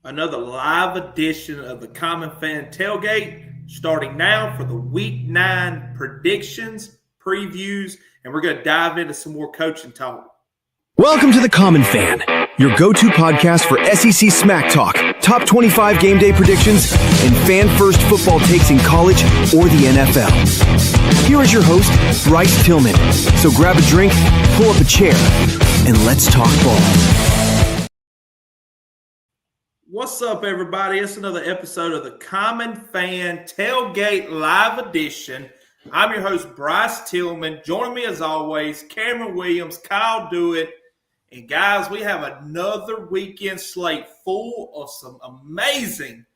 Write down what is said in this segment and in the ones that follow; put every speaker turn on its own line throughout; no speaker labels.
another live edition of the Common Fan Tailgate, starting now for the Week 9 predictions, previews, and we're going to dive into some more coaching talk.
Welcome to the Common Fan, your go-to podcast for SEC smack talk, top 25 game day predictions, and fan-first football takes in college or the NFL. Here is your host, Bryce Tillman. So grab a drink, pull up a chair, and let's talk ball.
What's up, everybody? It's another episode of the Common Fan Tailgate Live Edition. I'm your host, Bryce Tillman. Joining me, as always, Cameron Williams, Kyle Dewitt. And, guys, we have another weekend slate full of some amazing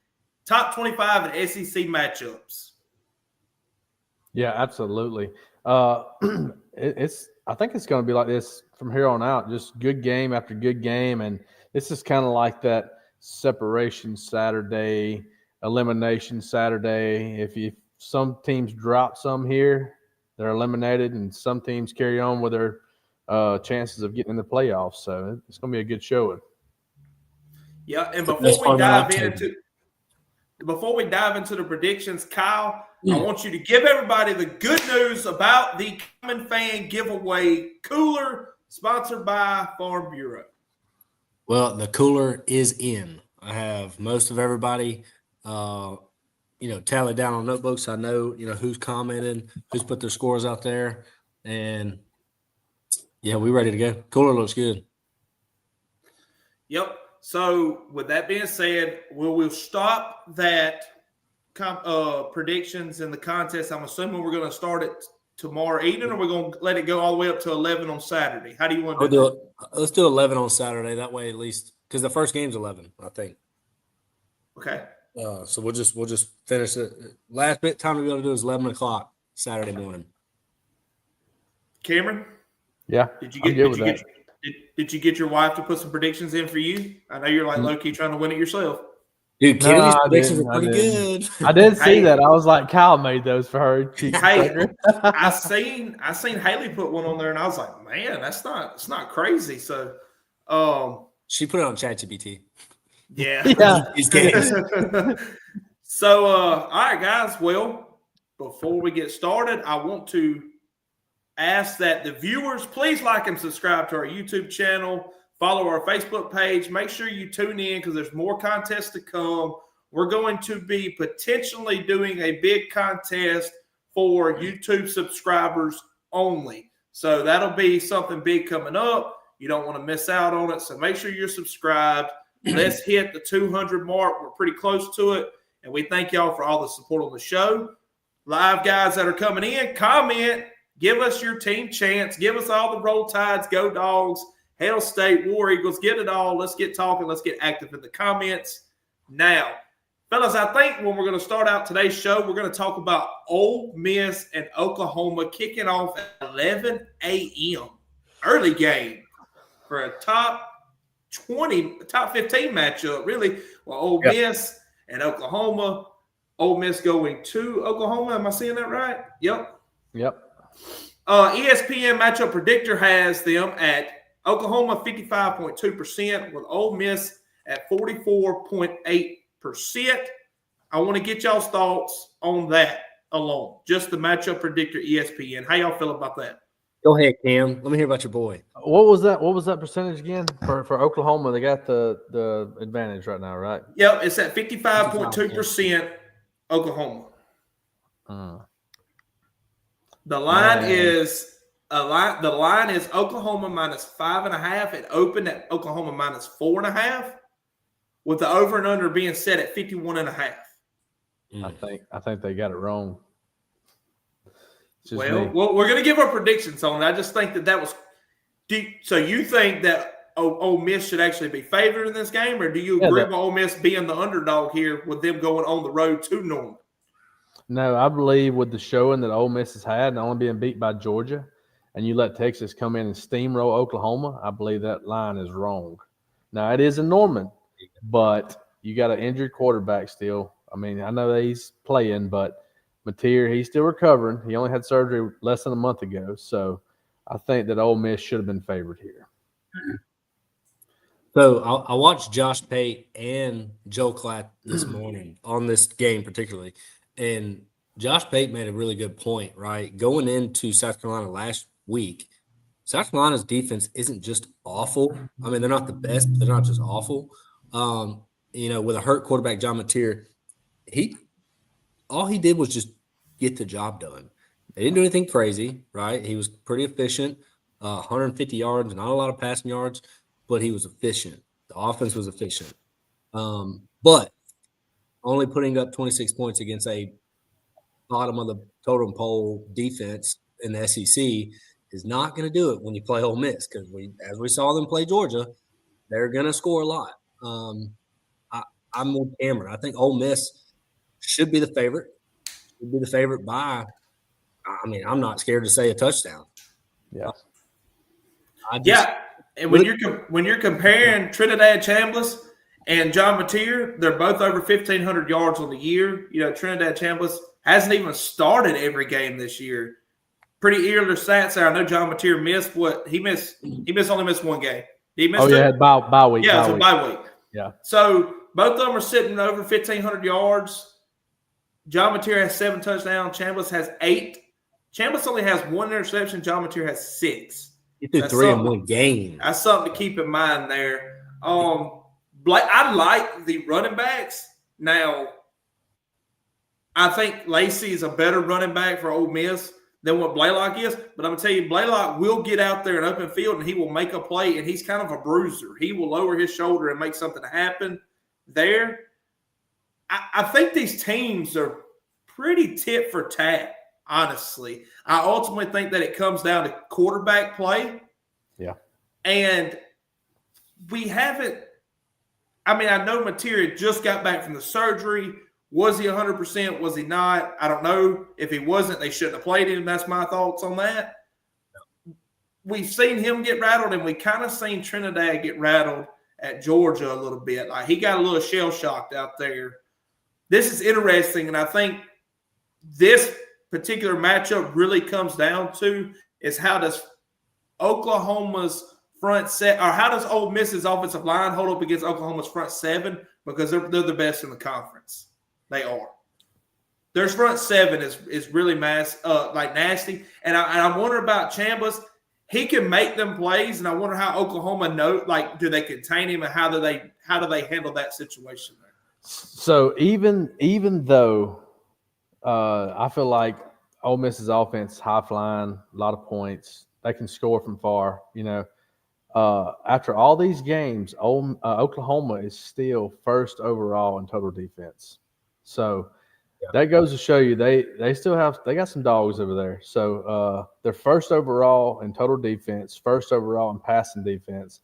top 25 and SEC matchups.
Yeah, absolutely. I think it's going to be like this from here on out, just good game after good game. And this is kind of like that separation Saturday, elimination Saturday. If some teams drop some here, they're eliminated, and some teams carry on with their chances of getting in the playoffs. So it's going to be a good showing.
Yeah, and before we dive into the predictions, Kyle, I want you to give everybody the good news about the Common Fan giveaway cooler sponsored by Farm Bureau.
Well, the cooler is in. I have most of everybody, tallied down on notebooks. I know, who's commented, who's put their scores out there, and yeah, we're ready to go. Cooler looks good.
Yep. So with that being said, we'll stop that predictions in the contest. I'm assuming we're going to start it tomorrow evening, or we're going to let it go all the way up to 11 on Saturday. How do you want to do it?
Let's do 11 on Saturday. That way, at least, because the first game's 11, I think.
Okay.
So we'll just finish it. Last bit time to be able to do is 11 o'clock Saturday morning.
Cameron?
Yeah.
Did you get your wife to put some predictions in for you? I know you're like low-key trying to win it yourself.
Dude, Kennedy's predictions are pretty good.
I did see that. I was like, Kyle made those for her.
Hey, I seen Haley put one on there, and I was like, man, it's not crazy. So,
she put it on ChatGPT.
Yeah.
Yeah.
So, all right, guys. Well, before we get started, I want to ask that the viewers please like and subscribe to our YouTube channel. Follow our Facebook page. Make sure you tune in because there's more contests to come. We're going to be potentially doing a big contest for YouTube subscribers only. So that'll be something big coming up. You don't want to miss out on it. So make sure you're subscribed. Let's hit the 200 mark. We're pretty close to it. And we thank y'all for all the support on the show. Live guys that are coming in, comment. Give us your team chants. Give us all the Roll Tides, Go Dogs, Hail State, War Eagles, get it all. Let's get talking. Let's get active in the comments. Now, fellas, I think when we're going to start out today's show, we're going to talk about Ole Miss and Oklahoma kicking off at 11 a.m. Early game for a top 15 matchup, really. Well, Ole Miss and Oklahoma. Ole Miss going to Oklahoma. Am I seeing that right? Yep. ESPN Matchup Predictor has them at Oklahoma 55.2% with Ole Miss at 44.8%. I want to get y'all's thoughts on that alone. Just the Matchup Predictor ESPN. How y'all feel about that?
Go ahead, Cam. Let me hear about your boy.
What was that percentage again for Oklahoma? They got the advantage right now, right?
Yep, it's at 55.2% Oklahoma. The line is Oklahoma minus 5.5. It opened at Oklahoma minus 4.5, with the over and under being set at 51.5.
I think they got it wrong.
Well, we're going to give our predictions on it. I just think that was. So you think that Ole Miss should actually be favored in this game, or do you agree with Ole Miss being the underdog here with them going on the road to Norman?
No, I believe with the showing that Ole Miss has had and only being beat by Georgia, and you let Texas come in and steamroll Oklahoma, I believe that line is wrong. Now, it is in Norman, but you got an injured quarterback still. I mean, I know that he's playing, but Mateer, he's still recovering. He only had surgery less than a month ago. So I think that Ole Miss should have been favored here.
So I watched Josh Pate and Joe Klatt this morning on this game particularly, and Josh Pate made a really good point, right? Going into South Carolina last week, South Carolina's defense isn't just awful. I mean, they're not the best, but they're not just awful. With a hurt quarterback, John Mateer, all he did was just get the job done. They didn't do anything crazy, right? He was pretty efficient, 150 yards, not a lot of passing yards, but he was efficient. The offense was efficient. But only putting up 26 points against a bottom of the totem pole defense in the SEC is not going to do it when you play Ole Miss, because as we saw them play Georgia, they're going to score a lot. I'm with Cameron. I think Ole Miss should be the favorite. Should be the favorite by. I mean, I'm not scared to say a touchdown.
Yeah.
And when you're comparing Trinidad Chambliss and John Mateer, they're both over 1,500 yards on the year. Trinidad Chambliss hasn't even started every game this year. Pretty eerie stats there. I know John Mateer missed what he missed. He only missed one game. He missed
bye week.
Yeah, it was a bye week.
Yeah.
So both of them are sitting over 1,500 yards. John Mateer has 7 touchdowns. Chambliss has 8. Chambliss only has 1 interception. John Mateer has 6.
He threw 3 in one game.
That's something to keep in mind there. I like the running backs. Now, I think Lacey is a better running back for Ole Miss than what Blaylock is. But I'm going to tell you, Blaylock will get out there in open field and he will make a play, and he's kind of a bruiser. He will lower his shoulder and make something happen there. I think these teams are pretty tit for tat, honestly. I ultimately think that it comes down to quarterback play.
Yeah.
And we haven't – I mean, I know Mateer just got back from the surgery. Was he 100%? Was he not? I don't know. If he wasn't, they shouldn't have played him. That's my thoughts on that. We've seen him get rattled, and we kind of seen Trinidad get rattled at Georgia a little bit. Like, he got a little shell-shocked out there. This is interesting, and I think this particular matchup really comes down to is how does Oklahoma's front set, or how does Ole Miss's offensive line hold up against Oklahoma's front 7, because they're the best in the conference. They are. Their front 7 is really nasty, and I wonder about Chambliss. He can make them plays, and I wonder how Oklahoma do they contain him, and how do they handle that situation there?
So even though I feel like Ole Miss's offense high flying, a lot of points, they can score from far. After all these games, Oklahoma is still first overall in total defense. So that goes to show you they got some dogs over there. So they're first overall in total defense, first overall in passing defense,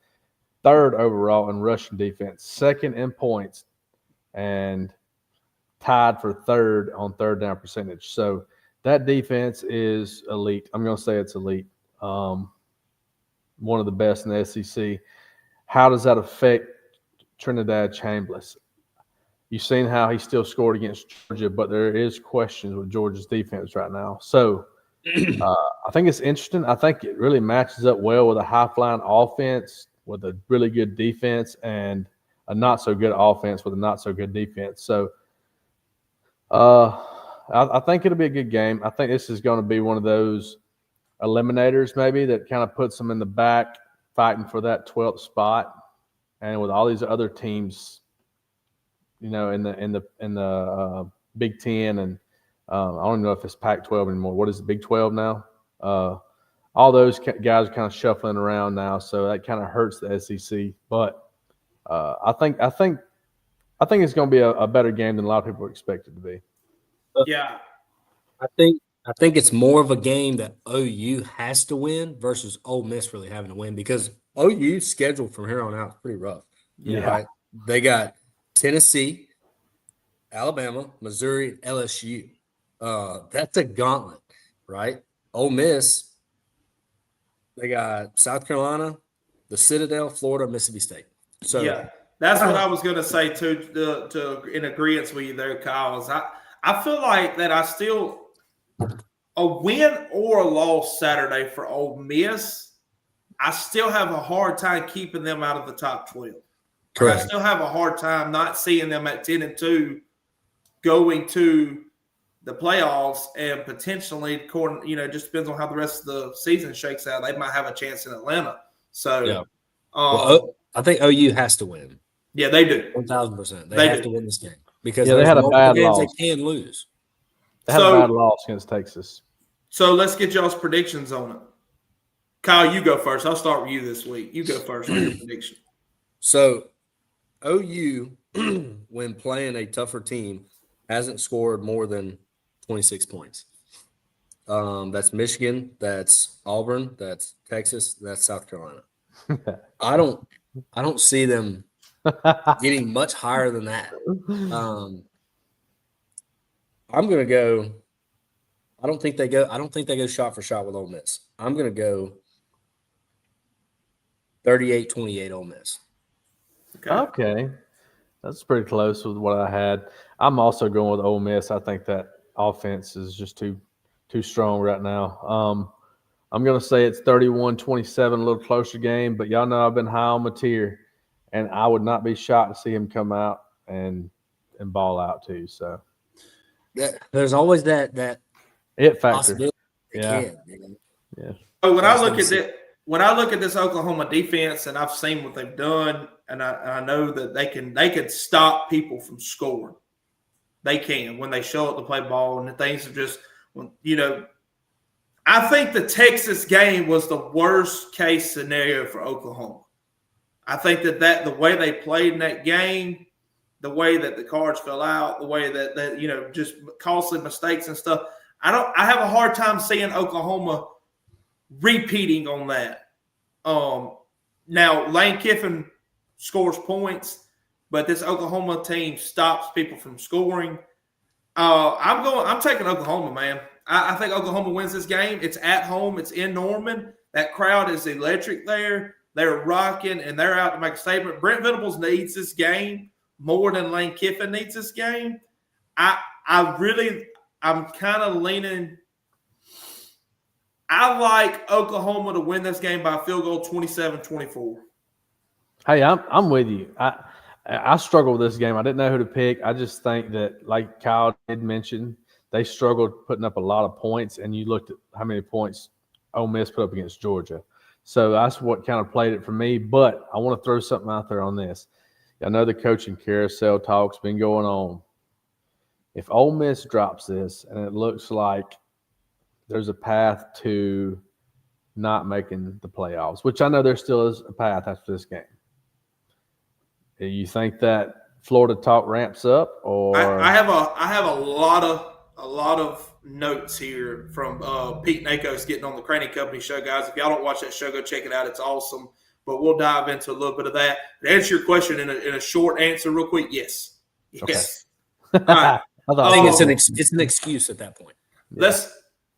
third overall in rushing defense, second in points, and tied for third on third down percentage. So that defense is elite. I'm going to say it's elite. One of the best in the SEC. How does that affect Trinidad Chambliss? You've seen how he still scored against Georgia, but there is questions with Georgia's defense right now. So I think it's interesting. I think it really matches up well with a high-flying offense with a really good defense and a not-so-good offense with a not-so-good defense. So I think it'll be a good game. I think this is going to be one of those eliminators maybe that kind of puts them in the back fighting for that 12th spot. And with all these other teams, in the Big Ten, and I don't even know if it's Pac-12 anymore. What is it, Big 12 now? All those guys are kind of shuffling around now, so that kind of hurts the SEC. But I think it's going to be a better game than a lot of people expect it to be.
Yeah,
I think it's more of a game that OU has to win versus Ole Miss really having to win, because OU's schedule from here on out is pretty rough.
Yeah.
Right? They got Tennessee, Alabama, Missouri, LSU. That's a gauntlet, right? Ole Miss, they got South Carolina, the Citadel, Florida, Mississippi State. So
yeah, that's what I was going to say too. To in agreement with you there, Kyle. Is I feel like that a win or a loss Saturday for Ole Miss I still have a hard time keeping them out of the top 12.
Correct.
I still have a hard time not seeing them at 10-2 going to the playoffs and potentially, just depends on how the rest of the season shakes out. They might have a chance in Atlanta. So,
Yeah. I think OU has to win.
Yeah, they do.
1,000%. They have to win this game because
they had a bad
games
loss.
they can lose.
They had a bad loss against Texas.
So let's get y'all's predictions on it. Kyle, you go first. I'll start with you this week. You go first on your prediction.
So, OU, when playing a tougher team, hasn't scored more than 26 points. That's Michigan, that's Auburn, that's Texas, that's South Carolina. I don't see them getting much higher than that. I'm gonna go. I don't think they go shot for shot with Ole Miss. I'm gonna go 38-28 Ole Miss.
Okay. That's pretty close with what I had. I'm also going with Ole Miss. I think that offense is just too strong right now. I'm going to say it's 31-27, a little closer game, but y'all know I've been high on Mateer, and I would not be shocked to see him come out and ball out too. So
there's always that
it factor.
Possibility.
Yeah.
Yeah. So when I look at this Oklahoma defense, and I've seen what they've done, and I know that they can stop people from scoring. They can when they show up to play ball, and the things are just, I think the Texas game was the worst case scenario for Oklahoma. I think that the way they played in that game, the way that the cards fell out, the way that just costly mistakes and stuff. I have a hard time seeing Oklahoma repeating on that. Now Lane Kiffin scores points, but this Oklahoma team stops people from scoring. I'm taking Oklahoma, man. I think Oklahoma wins this game. It's at home. It's in Norman. That crowd is electric there. They're rocking, and they're out to make a statement. Brent Venables needs this game more than Lane Kiffin needs this game. I'm kind of leaning. I like Oklahoma to win this game by a field goal, 27-24.
Hey, I'm with you. I struggle with this game. I didn't know who to pick. I just think that, like Kyle did mention, they struggled putting up a lot of points, and you looked at how many points Ole Miss put up against Georgia. So that's what kind of played it for me. But I want to throw something out there on this. I know the coaching carousel talk's been going on. If Ole Miss drops this, and it looks like there's a path to not making the playoffs, which I know there still is a path after this game. Do you think that Florida talk ramps up, or
I have a lot of notes here from Pete Nakos getting on the Craney Company show, guys. If y'all don't watch that show, go check it out. It's awesome. But we'll dive into a little bit of that. To answer your question in a short answer, real quick, yes. Yes.
Okay.
All right.
I think it's an excuse at that point.
Yeah.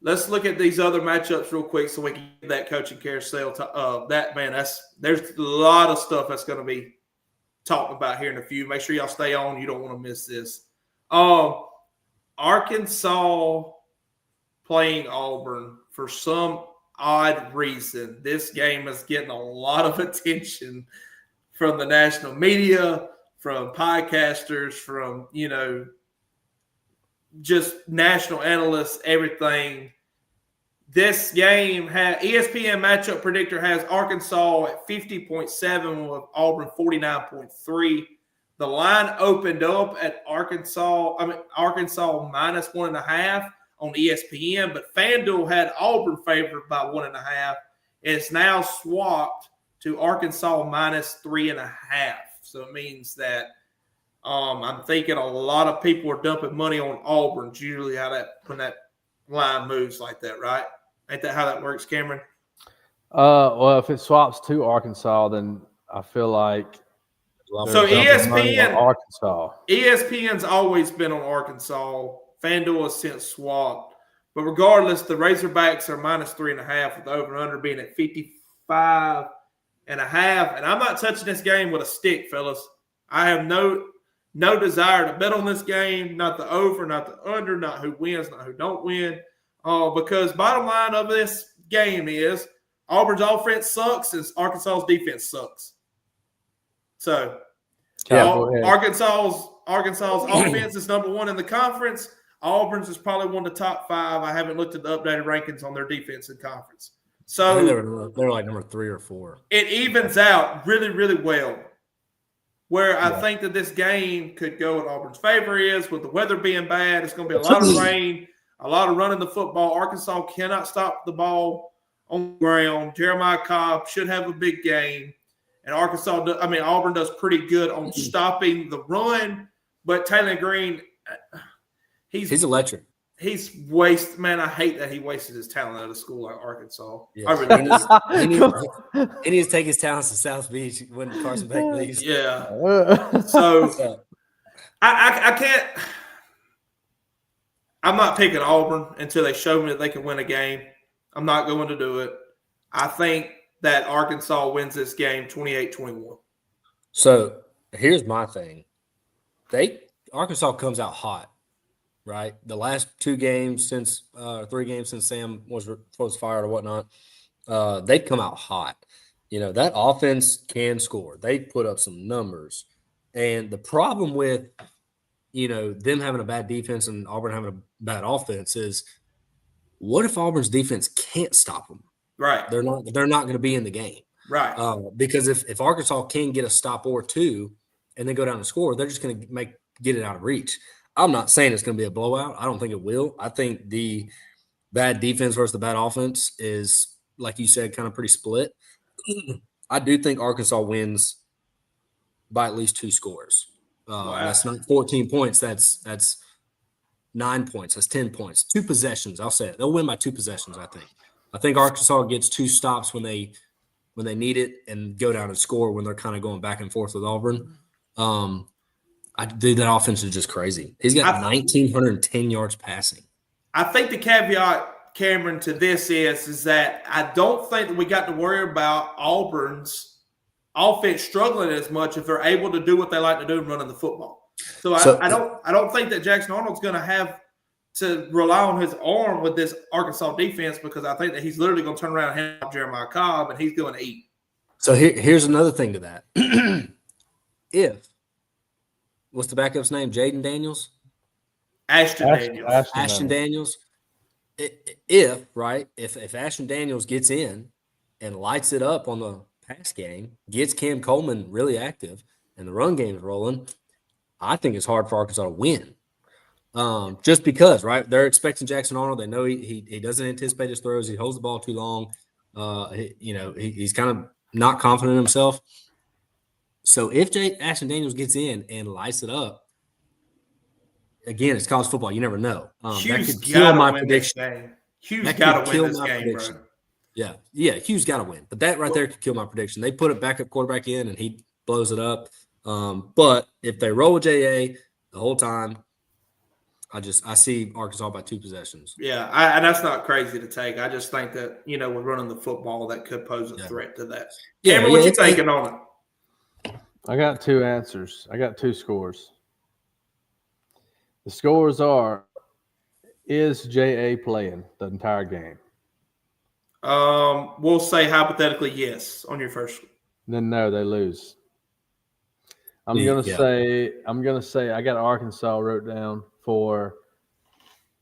Let's look at these other matchups real quick so we can get that coaching carousel. There's a lot of stuff that's going to be talked about here in a few. Make sure y'all stay on. You don't want to miss this. Arkansas playing Auburn, for some odd reason, this game is getting a lot of attention from the national media, from podcasters, from just national analysts, everything. This game ESPN matchup predictor has Arkansas at 50.7 with Auburn 49.3. The line opened up at Arkansas minus 1.5 on ESPN, but FanDuel had Auburn favored by 1.5. It's now swapped to Arkansas minus 3.5. So it means that I'm thinking a lot of people are dumping money on Auburn. It's usually when that line moves like that, right? Ain't that how that works, Cameron?
Well, if it swaps to Arkansas, then I feel like
so ESPN's always been on Arkansas. FanDuel has since swapped. But regardless, the Razorbacks are minus 3.5 with the over-under being at 55.5. And I'm not touching this game with a stick, fellas. I have no desire to bet on this game, not the over, not the under, not who wins, not who don't win. Because bottom line of this game is Auburn's offense sucks and Arkansas's defense sucks. So,
Go ahead.
Arkansas's offense is number 1 in the conference. Auburn's is probably one of the top 5. I haven't looked at the updated rankings on their defense in conference. So
I think they're like number 3 or 4.
It evens out really, really well. Where I think that this game could go in Auburn's favor is with the weather being bad, it's going to be a lot of rain, a lot of running the football. Arkansas cannot stop the ball on the ground. Jeremiah Cobb should have a big game. And Auburn does pretty good on stopping the run. But Taylor Green, he's electric. He's wasted. Man, I hate that he wasted his talent at a school like Arkansas.
Yeah. He needs to take his talents to South Beach when Carson Beck leaves.
Yeah. So I can't. I'm not picking Auburn until they show me that they can win a game. I'm not going to do it. I think that Arkansas wins this game 28-21.
So here's my thing. Arkansas comes out hot. Right, the last 2 games since 3 games since Sam was fired or whatnot, they come out hot. That offense can score. They put up some numbers, and the problem with them having a bad defense and Auburn having a bad offense is, what if Auburn's defense can't stop them?
Right,
they're not going to be in the game.
Right,
because if Arkansas can get a stop or 2 and then go down and score, they're just going to get it out of reach. I'm not saying it's going to be a blowout. I don't think it will. I think the bad defense versus the bad offense is, like you said, kind of pretty split. I do think Arkansas wins by at least 2 scores.
Wow.
That's not 14 points. That's 9 points. That's 10 points. 2 possessions. I'll say it. They'll win by 2 possessions, I think. I think Arkansas gets 2 stops when they need it and go down and score when they're kind of going back and forth with Auburn. That offense is just crazy. He's got 1,910 yards passing.
I think the caveat, Cameron, to this is that I don't think that we got to worry about Auburn's offense struggling as much if they're able to do what they like to do and running the football. So I don't think that Jackson Arnold's going to have to rely on his arm with this Arkansas defense, because I think that he's literally going to turn around and hand off Jeremiah Cobb and he's going to eat.
So here's another thing to that. What's the backup's name? Jaden Daniels? Ashton Daniels. If Ashton Daniels gets in and lights it up on the pass game, gets Cam Coleman really active, and the run game is rolling, I think it's hard for Arkansas to win. Just because, right? They're expecting Jackson Arnold. They know he doesn't anticipate his throws. He holds the ball too long. He's kind of not confident in himself. So if Ashton Daniels gets in and lights it up, again, it's college football. You never know. That could kill my prediction.
Hugh's got to win this game, bro.
Yeah, Hugh's got to win. But that right there could kill my prediction. They put a backup quarterback in, and he blows it up. But if they roll with J.A. the whole time, I see Arkansas by 2 possessions.
Yeah, and that's not crazy to take. I just think that, we're running the football that could pose a threat to that. Cameron, what you thinking on it?
I got 2 answers. I got 2 scores. The scores are, is J.A. playing the entire game?
We'll say hypothetically yes on your first one.
Then no, they lose. I'm gonna say I got Arkansas wrote down for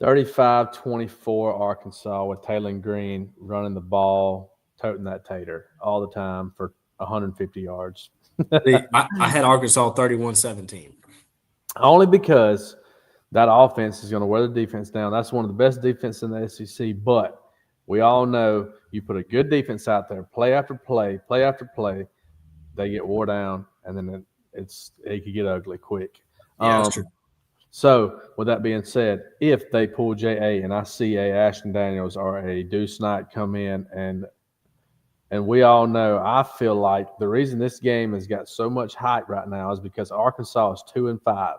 35-24 Arkansas with Taylor Green running the ball, toting that tater all the time for 150 yards.
I had Arkansas 31-17.
Only because that offense is going to wear the defense down. That's one of the best defenses in the SEC, but we all know you put a good defense out there, play after play, they get wore down, and then it could get ugly quick.
Yeah, that's true.
So, with that being said, if they pull J.A. and I see a Ashton Daniels or a Deuce Knight come in, and we all know, I feel like the reason this game has got so much hype right now is because Arkansas is 2-5.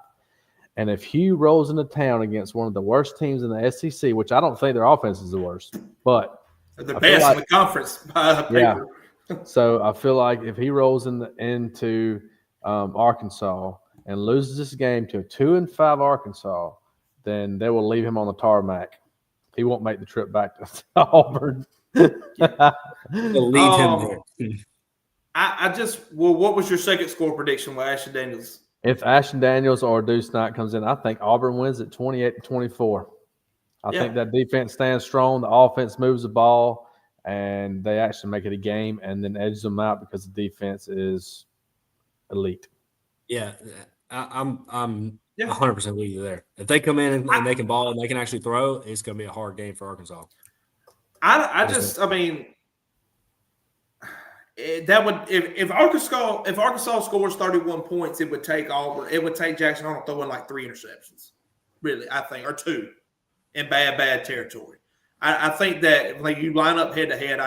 And if Hugh rolls into town against one of the worst teams in the SEC, which I don't think their offense is the worst, but
the best in the conference by paper.
So I feel like if he rolls into Arkansas and loses this game to a 2-5 Arkansas, then they will leave him on the tarmac. He won't make the trip back to Auburn.
We'll leave him there.
What was your second score prediction with Ashton Daniels?
If Ashton Daniels or Deuce Knight comes in, I think Auburn wins at 28-24. I think that defense stands strong. The offense moves the ball, and they actually make it a game and then edges them out because the defense is elite.
Yeah, I'm 100% with you there. If they come in and they can ball and they can actually throw, it's going to be a hard game for Arkansas.
That would if Arkansas scores 31 points, it would take Auburn. It would take Jackson Arnold throwing like 3 interceptions, really. I think, or 2 in bad territory. I think that like you line up head to head,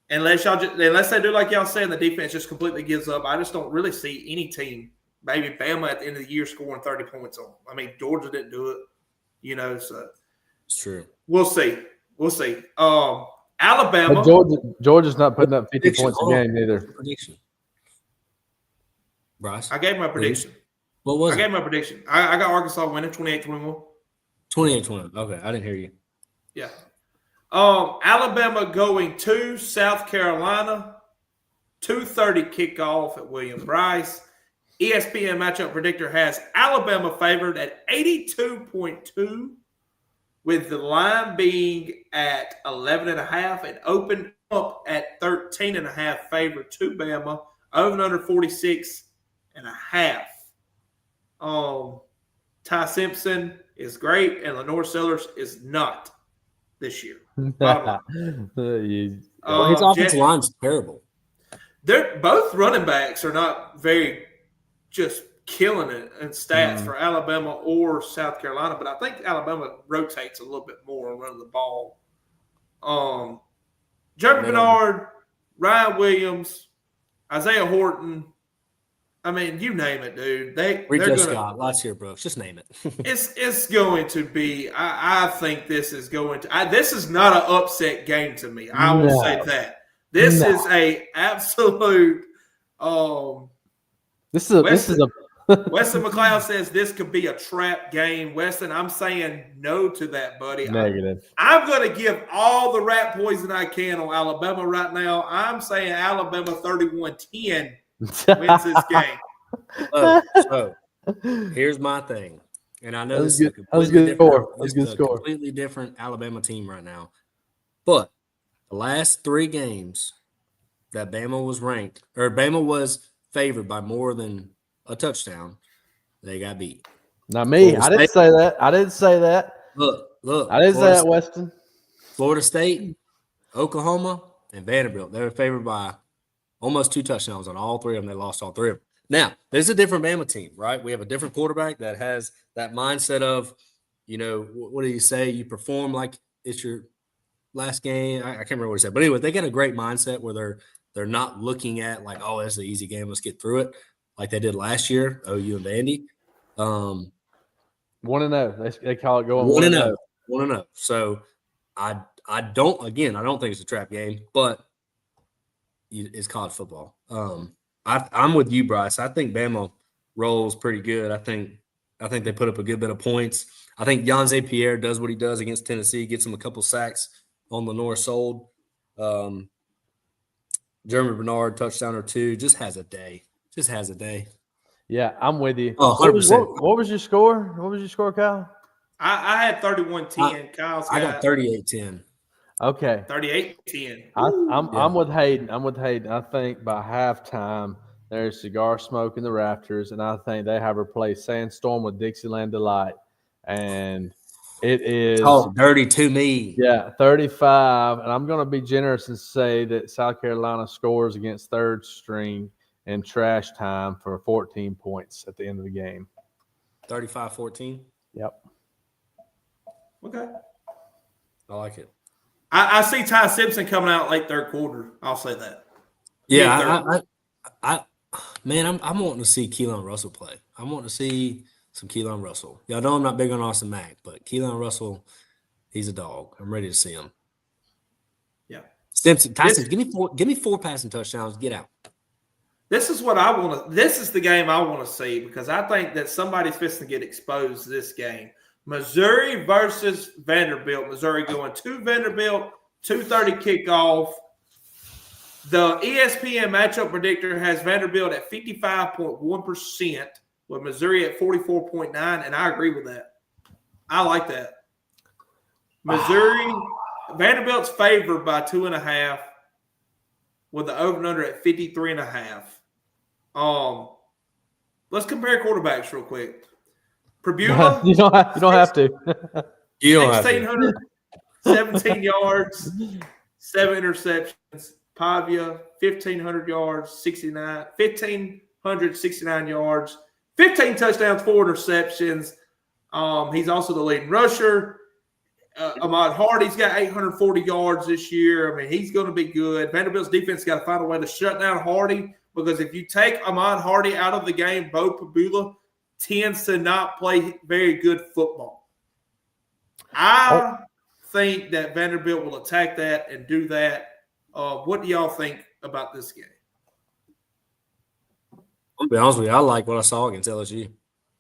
unless they do like y'all said, and the defense just completely gives up. I just don't really see any team, maybe Bama at the end of the year scoring 30 points on them. I mean, Georgia didn't do it, so
it's true.
We'll see. Alabama.
But Georgia's not putting up 50 points a game either.
Prediction. Bryce?
I gave my prediction.
What was it?
I gave my prediction. I got Arkansas winning 28-21.
28-20. Okay, I didn't hear you.
Yeah. Alabama going to South Carolina. 2:30 kickoff at William Bryce. ESPN matchup predictor has Alabama favored at 82.2, with the line being at 11.5 and opened up at 13.5 favored to Bama. Over and under 46.5. Ty Simpson is great, and Lenore Sellers is not this year.
His offensive line's terrible.
They're both running backs are not very just killing it in stats for Alabama or South Carolina, but I think Alabama rotates a little bit more and running the ball. Jeremy Bernard, Ryan Williams, Isaiah Horton. I mean, you name it, dude.
Rico Scott, Lassier Brooks, just name it.
It's going to be. I think this is going to. This is not an upset game to me. I will say that. This is a absolute.
This is a.
Weston McLeod says this could be a trap game. Weston, I'm saying no to that, buddy.
Negative.
I'm going to give all the rat poison I can on Alabama right now. I'm saying Alabama 31-10 wins this game.
So here's my thing, and I know this is a completely different Alabama team right now, but the last 3 games that Bama was ranked or Bama was favored by more than a touchdown, they got beat.
Not me. I didn't say that.
Look.
I didn't say that, Weston.
Florida State, Oklahoma, and Vanderbilt. They were favored by almost 2 touchdowns on all 3 of them. They lost all 3 of them. Now, there's a different Bama team, right? We have a different quarterback that has that mindset of, what do you say? You perform like it's your last game. I can't remember what he said. But anyway, they got a great mindset where they're not looking at like, oh, it's an easy game. Let's get through it. Like they did last year, OU and Vandy.
1-0. They call it going
1-0. 1-0. So I don't think it's a trap game, but it's college football. I'm with you, Bryce. I think Bama rolls pretty good. I think they put up a good bit of points. I think Yanze Pierre does what he does against Tennessee, gets him a couple sacks on Lenore Sold. Jeremy Bernard, touchdown or 2, just has a day.
Yeah, I'm with you.
100%.
What was your score? What was your score, Kyle?
I had 31-10.
I got 38-10.
Okay.
38-10.
I'm with Hayden. I think by halftime there's cigar smoke in the rafters, and I think they have replaced Sandstorm with Dixieland Delight. And it is
dirty to me.
Yeah, 35. And I'm going to be generous and say that South Carolina scores against third string in trash time for 14 points at the end of the game.
35-14?
Yep.
Okay.
I like it.
I see Ty Simpson coming out late third quarter. I'll say that.
Yeah, I'm wanting to see Keelan Russell play. I'm wanting to see some Keelan Russell. Y'all know I'm not big on Austin Mack, but Keelan Russell, he's a dog. I'm ready to see him.
Yeah.
Simpson, Tyson, give me 4 passing touchdowns. Get out.
This is what I want to – this is the game I want to see because I think that somebody's fixing to get exposed this game. Missouri versus Vanderbilt. Missouri going to Vanderbilt, 2:30 kickoff. The ESPN matchup predictor has Vanderbilt at 55.1%, with Missouri at 44.9%, and I agree with that. I like that. Vanderbilt's favored by 2.5, with the over and under at 53.5. Let's compare quarterbacks real quick. Prebula,
you don't have to.
You don't have to.
1,617 yards, 7 interceptions. Pavia, 1,500 yards, 1,569 yards, 15 touchdowns, 4 interceptions. He's also the leading rusher. Ahmad Hardy's got 840 yards this year. I mean, he's going to be good. Vanderbilt's defense got to find a way to shut down Hardy, because if you take Ahmad Hardy out of the game, Bo Pabula tends to not play very good football. I think that Vanderbilt will attack that and do that. What do y'all think about this game?
I'll be honest with you. I like what I saw against LSU.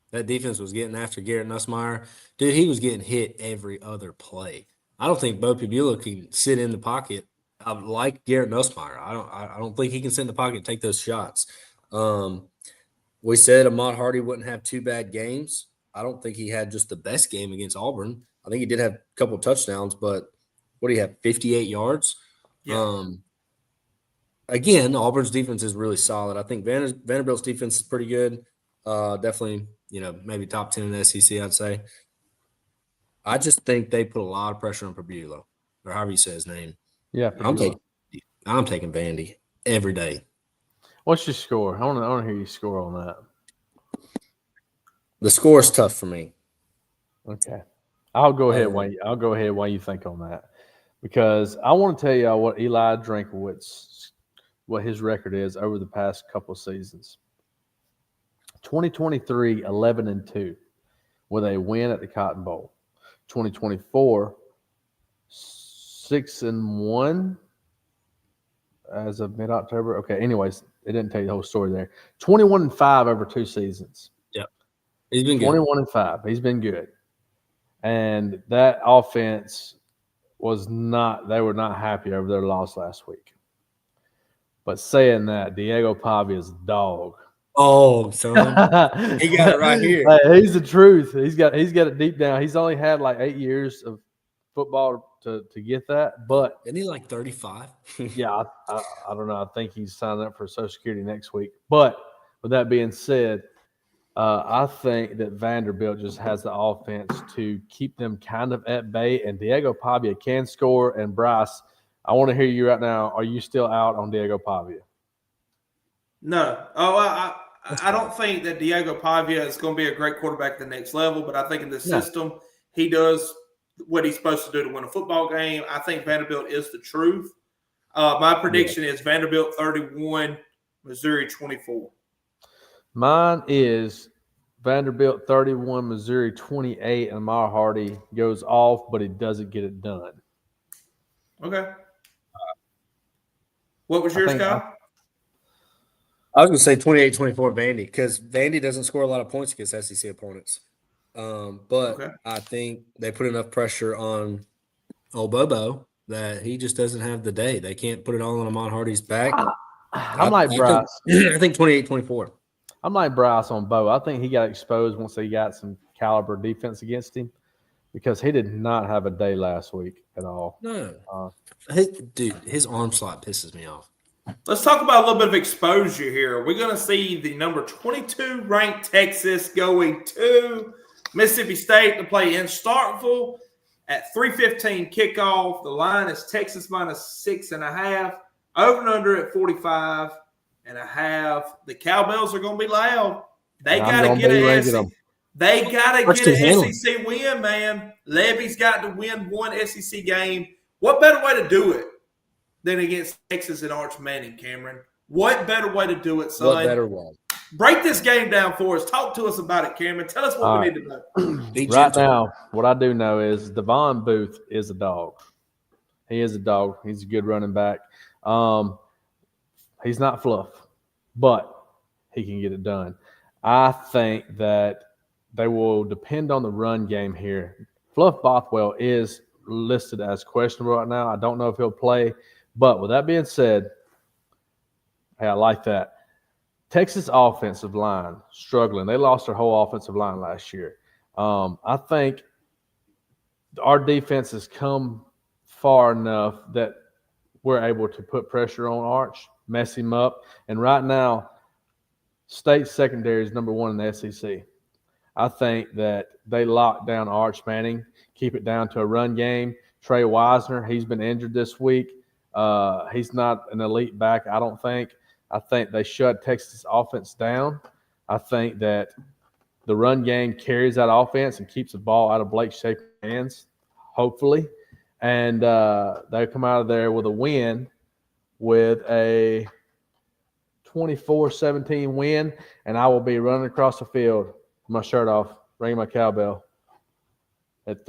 That defense was getting after Garrett Nussmeier. Dude, he was getting hit every other play. I don't think Bo Pabula can sit in the pocket like Garrett Nussmeier. I don't think he can sit in the pocket and take those shots. We said Ahmad Hardy wouldn't have 2 bad games. I don't think he had just the best game against Auburn. I think he did have a couple of touchdowns, but what do you have, 58 yards? Yeah. Again, Auburn's defense is really solid. I think Vanderbilt's defense is pretty good. Definitely, maybe top 10 in the SEC, I'd say. I just think they put a lot of pressure on Pabula, or however you say his name.
Yeah,
I'm taking Vandy every day.
What's your score? I want to hear you score on that.
The score is tough for me.
Okay, I'll go ahead while you think on that, because I want to tell you what Eli Drinkwitz, what his record is over the past couple of seasons. 2023, 11-2, with a win at the Cotton Bowl. 2024, 6-1 as of mid-October. Okay, anyways, it didn't tell you the whole story there. 21-5 over 2 seasons.
Yep, he's been
21-5. He's been good, and that offense was not. They were not happy over their loss last week. But saying that, Diego Pavia's a dog.
Oh, son. He got it right here.
Hey, he's the truth. He's got it deep down. He's only had like 8 years of football to get that. But
isn't he like 35?
Yeah, I don't know. I think he's signing up for Social Security next week. But with that being said, I think that Vanderbilt just has the offense to keep them kind of at bay. And Diego Pavia can score. And Bryce, I want to hear you right now. Are you still out on Diego Pavia?
No. I don't think that Diego Pavia is going to be a great quarterback at the next level, but I think in this system, he does what he's supposed to do to win a football game. I think Vanderbilt is the truth. My prediction is Vanderbilt 31, Missouri 24.
Mine is Vanderbilt 31, Missouri 28, and Ahmad Hardy goes off, but he doesn't get it done.
Okay. What was yours, Kyle?
I was going to say 28-24 Vandy, because Vandy doesn't score a lot of points against SEC opponents. But I think they put enough pressure on old Bobo that he just doesn't have the day. They can't put it all on Ahmad Hardy's back.
I'm like Bryce.
I think 28-24.
I'm like Bryce on Bo. I think he got exposed once they got some caliber defense against him, because he did not have a day last week at all.
No. His arm slot pisses me off.
Let's talk about a little bit of exposure here. We're going to see the number 22 ranked Texas going to Mississippi State to play in Starkville at 3:15 kickoff. The line is Texas -6.5. Over and under at 45.5. The Cowbells are going to be loud. They got to get an SEC. They got to get an SEC win, man. Levy's got to win one SEC game. What better way to do it than against Texas and Arch Manning, Cameron? What better way to do it, son?
What better way?
Break this game down for us. Talk to us about it, Cameron. Tell us what we need to know.
Right now, what I do know is Devon Booth is a dog. He is a dog. He's a good running back. He's not fluff, but he can get it done. I think that they will depend on the run game here. Fluff Bothwell is listed as questionable right now. I don't know if he'll play. But with that being said, hey, I like that. Texas offensive line struggling. They lost their whole offensive line last year. I think our defense has come far enough that we're able to put pressure on Arch, mess him up. And right now, State secondary is number 1 in the SEC. I think that they lock down Arch Manning, keep it down to a run game. Trey Wisner, he's been injured this week. He's not an elite back, I don't think. I think they shut Texas offense down. I think that the run game carries that offense and keeps the ball out of Blake Shapen's hands, hopefully. And they come out of there with a win, with a 24-17 win, and I will be running across the field with my shirt off, ringing my cowbell at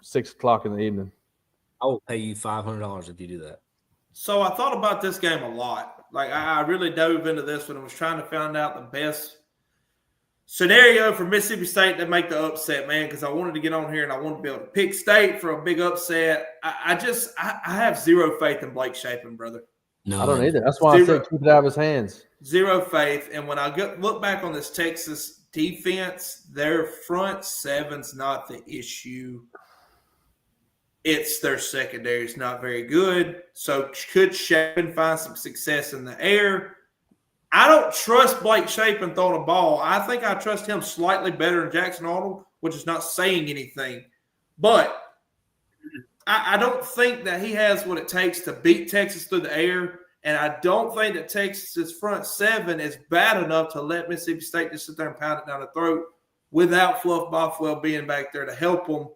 6 o'clock in the evening.
I will pay you $500 if you do that.
So I thought about this game a lot. Like, I really dove into this when I was trying to find out the best scenario for Mississippi State to make the upset, man, because I wanted to get on here and I wanted to be able to pick State for a big upset. I have zero faith in Blake Shapen, brother.
No, I don't either. That's why I said keep it out of his hands.
Zero faith. And when I look back on this Texas defense, their front seven's not the issue. It's their secondary is not very good. So could Shapen find some success in the air? I don't trust Blake Shapen throwing a ball. I think I trust him slightly better than Jackson Arnold, which is not saying anything. But I don't think that he has what it takes to beat Texas through the air, and I don't think that Texas's front seven is bad enough to let Mississippi State just sit there and pound it down the throat without Fluff Bothwell being back there to help them.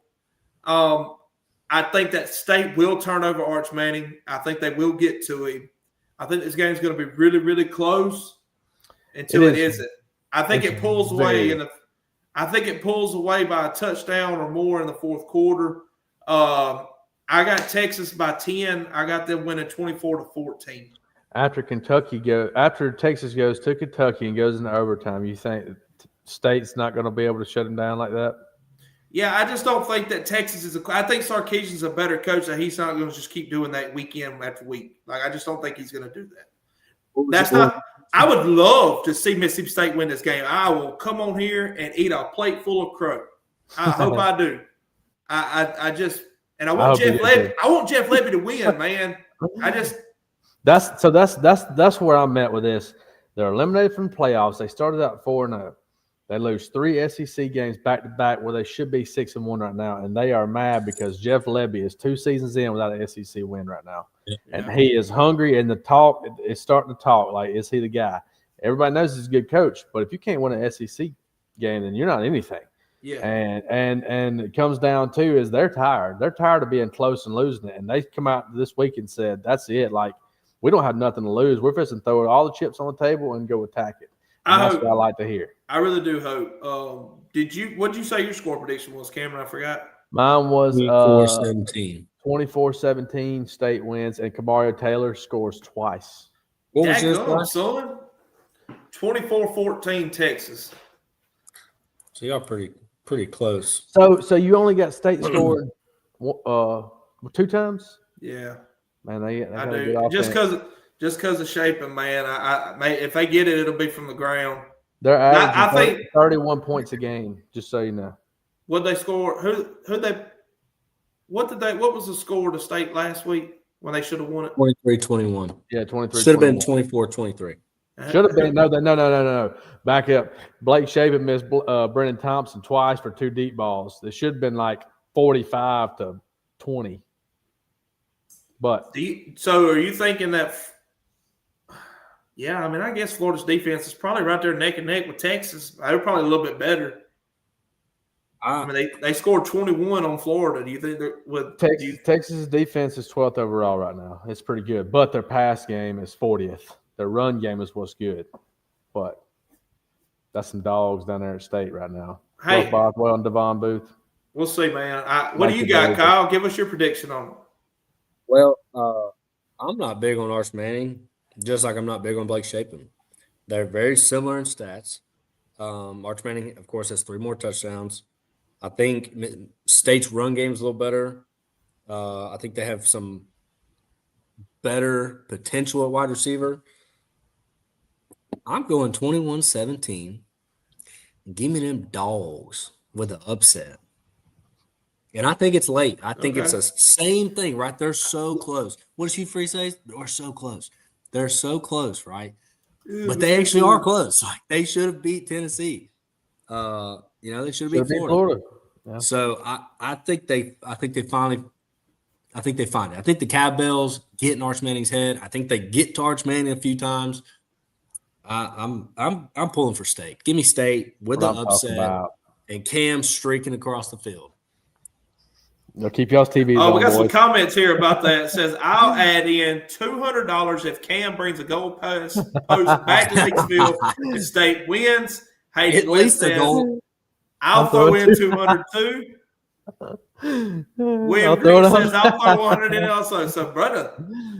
I think that State will turn over Arch Manning. I think they will get to him. I think this game's going to be really, really close until it isn't. I think it pulls away I think it pulls away by a touchdown or more in the fourth quarter. I got Texas by 10. I got them winning 24-14.
After Texas goes to Kentucky and goes into overtime, you think State's not going to be able to shut them down like that?
Yeah, I just don't think that Texas is I think Sarkisian's a better coach, that he's not going to just keep doing that weekend after week. Like, I just don't think he's going to do that. I would love to see Mississippi State win this game. I will come on here and eat a plate full of crow. I hope I do. I want Jeff Levy. I want Jeff Levy to win, man. That's where I'm at with this. They're eliminated from the playoffs. They started out 4-0. They lose 3 SEC games back to back, where they should be 6-1 right now, and they are mad because Jeff Levy is 2 seasons in without an SEC win right now, and he is hungry. And the talk is starting to talk like, is he the guy? Everybody knows he's a good coach, but if you can't win an SEC game, then you're not anything. Yeah.
And it comes down to is they're tired. They're tired of being close and losing it, and they come out this week and said, "That's it. Like, we don't have nothing to lose. We're just going to throw all the chips on the table and go attack it." And that's what I like to hear.
I really do hope. What did you say your score prediction was, Cameron? I forgot.
Mine was
24-17.
24-17 State wins, and Kamario Taylor scores twice.
What was yours,
son? 24-14 Texas.
So y'all pretty close.
So you only got State scored 2 times?
Yeah.
Man, they
I do. Just because of Shapen, man. If they get it, it'll be from the ground.
They're averaging 31 points a game, just so you know.
What they score? What was the score to State last week when they should have won it?
23-21.
Yeah, 23.
Should have been 24-23.
Should have been. No. Back up. Blake Shapen missed Brennan Thompson twice for 2 deep balls. It should have been like 45-20. But
so are you thinking that? Yeah, I mean, I guess Florida's defense is probably right there neck and neck with Texas. They're probably a little bit better. I mean, they scored 21 on Florida. Do you think
Texas's defense is 12th overall right now? It's pretty good, but their pass game is 40th. Their run game is what's good, but that's some dogs down there at State right now.
Hey,
Bothwell and Devon Booth.
We'll see, man. What do you got, Kyle? Give us your prediction on it.
Well, I'm not big on Arch Manning, just like I'm not big on Blake Shapen. They're very similar in stats. Arch Manning, of course, has 3 more touchdowns. I think State's run game is a little better. I think they have some better potential at wide receiver. I'm going 21-17. Give me them dogs with an upset. And I think it's late. I think it's
Okay.
the same thing, right? They're so close. What does Hugh Freeze say? They're so close. They're so close, right? But they actually are close. Like they should have beat Tennessee. They should have beat Florida.
Yeah.
So I think they find it. I think the Cowbells get in Arch Manning's head. I think they get to Arch Manning a few times. I'm pulling for State. Give me State with the
What I'm talking
upset
about.
and Cam streaking across the field.
Keep y'all's TVs
Oh,
on,
we got some
boys.
comments here about that. It says, I'll add in $200 if Cam brings a goal post back to Hicksville and State wins. Hayden
At least a
says,
goal.
I'll throw in 200 too. William Green says, I'll throw 100 in also. So, brother,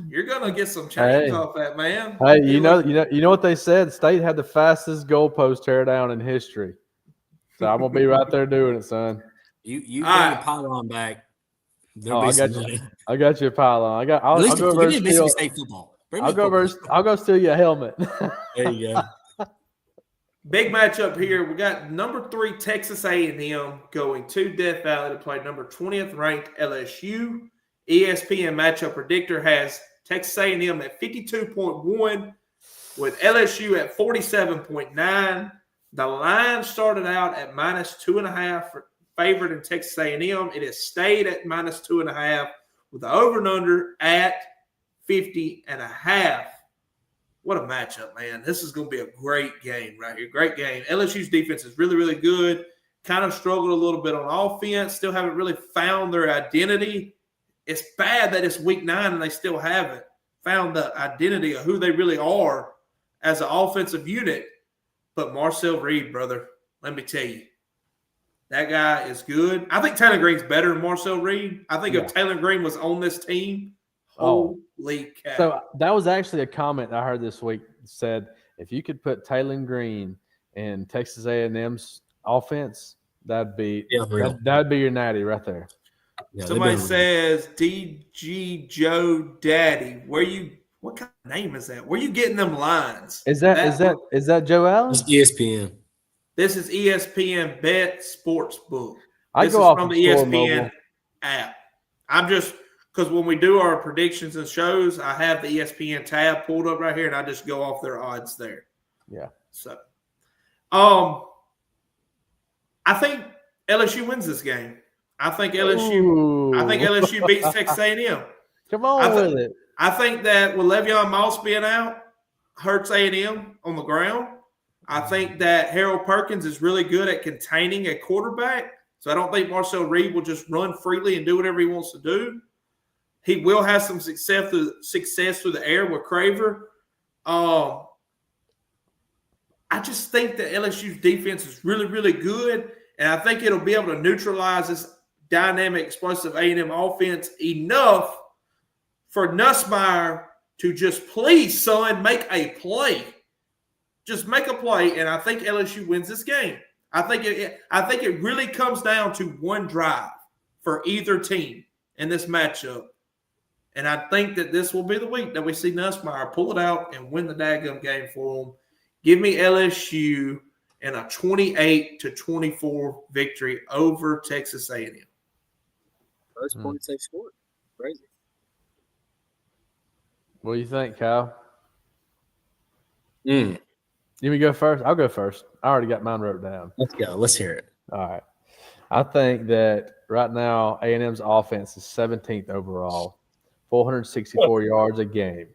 you're going to get some change off that, man.
Hey, you know what they said? State had the fastest goalpost teardown in history. So I'm gonna be right there doing it, son.
You bring a pylon back.
I got you. I got you a pylon. I'll go over and
Mississippi State football.
I'll go steal you a helmet.
There you go.
Big matchup here. We got number 3 Texas A&M going to Death Valley to play number 20th ranked LSU. ESPN matchup predictor has Texas A&M at 52.1 with LSU at 47.9. The line started out at -2.5 for favored in Texas A&M. It has stayed at -2.5 with the over and under at 50.5. What a matchup, man. This is going to be a great game right here. Great game. LSU's defense is really, really good. Kind of struggled a little bit on offense. Still haven't really found their identity. It's bad that it's week 9 and they still haven't found the identity of who they really are as an offensive unit. But Marcel Reed, brother, let me tell you, that guy is good. I think Taylor Green's better than Marcel Reed. I think if Taylor Green was on this team, holy cow.
So that was actually a comment I heard this week. It said, if you could put Taylor Green in Texas A&M's offense, that'd be your natty right there.
Yeah, somebody says, DG Joe Daddy, what kind of name is that? Where you getting them lines?
Is that Joe Allen?
It's ESPN.
This is ESPN Bet Sportsbook.
I go off from the
ESPN app. I'm just because when we do our predictions and shows, I have the ESPN tab pulled up right here, and I just go off their odds there.
Yeah.
So, I think LSU wins this game. I think LSU beats Texas A&M.
Come on with it.
I think that with Le'Veon Moss being out, hurts A&M on the ground. I think that Harold Perkins is really good at containing a quarterback. So I don't think Marcel Reed will just run freely and do whatever he wants to do. He will have some success through the air with Craver. I just think that LSU's defense is really, really good. And I think it'll be able to neutralize this dynamic, explosive A&M offense enough for Nussmeier to just, please, son, make a play. Just make a play, and I think LSU wins this game. I think it really comes down to one drive for either team in this matchup. And I think that this will be the week that we see Nussmeier pull it out and win the daggum game for them. Give me LSU and a 28-24 victory over Texas A&M.
Most points they scored. Crazy.
What do you think, Kyle? You me go first? I'll go first. I already got mine wrote down.
Let's go. Let's hear it.
All right. I think that right now A&M's offense is 17th overall, 464 yards a game.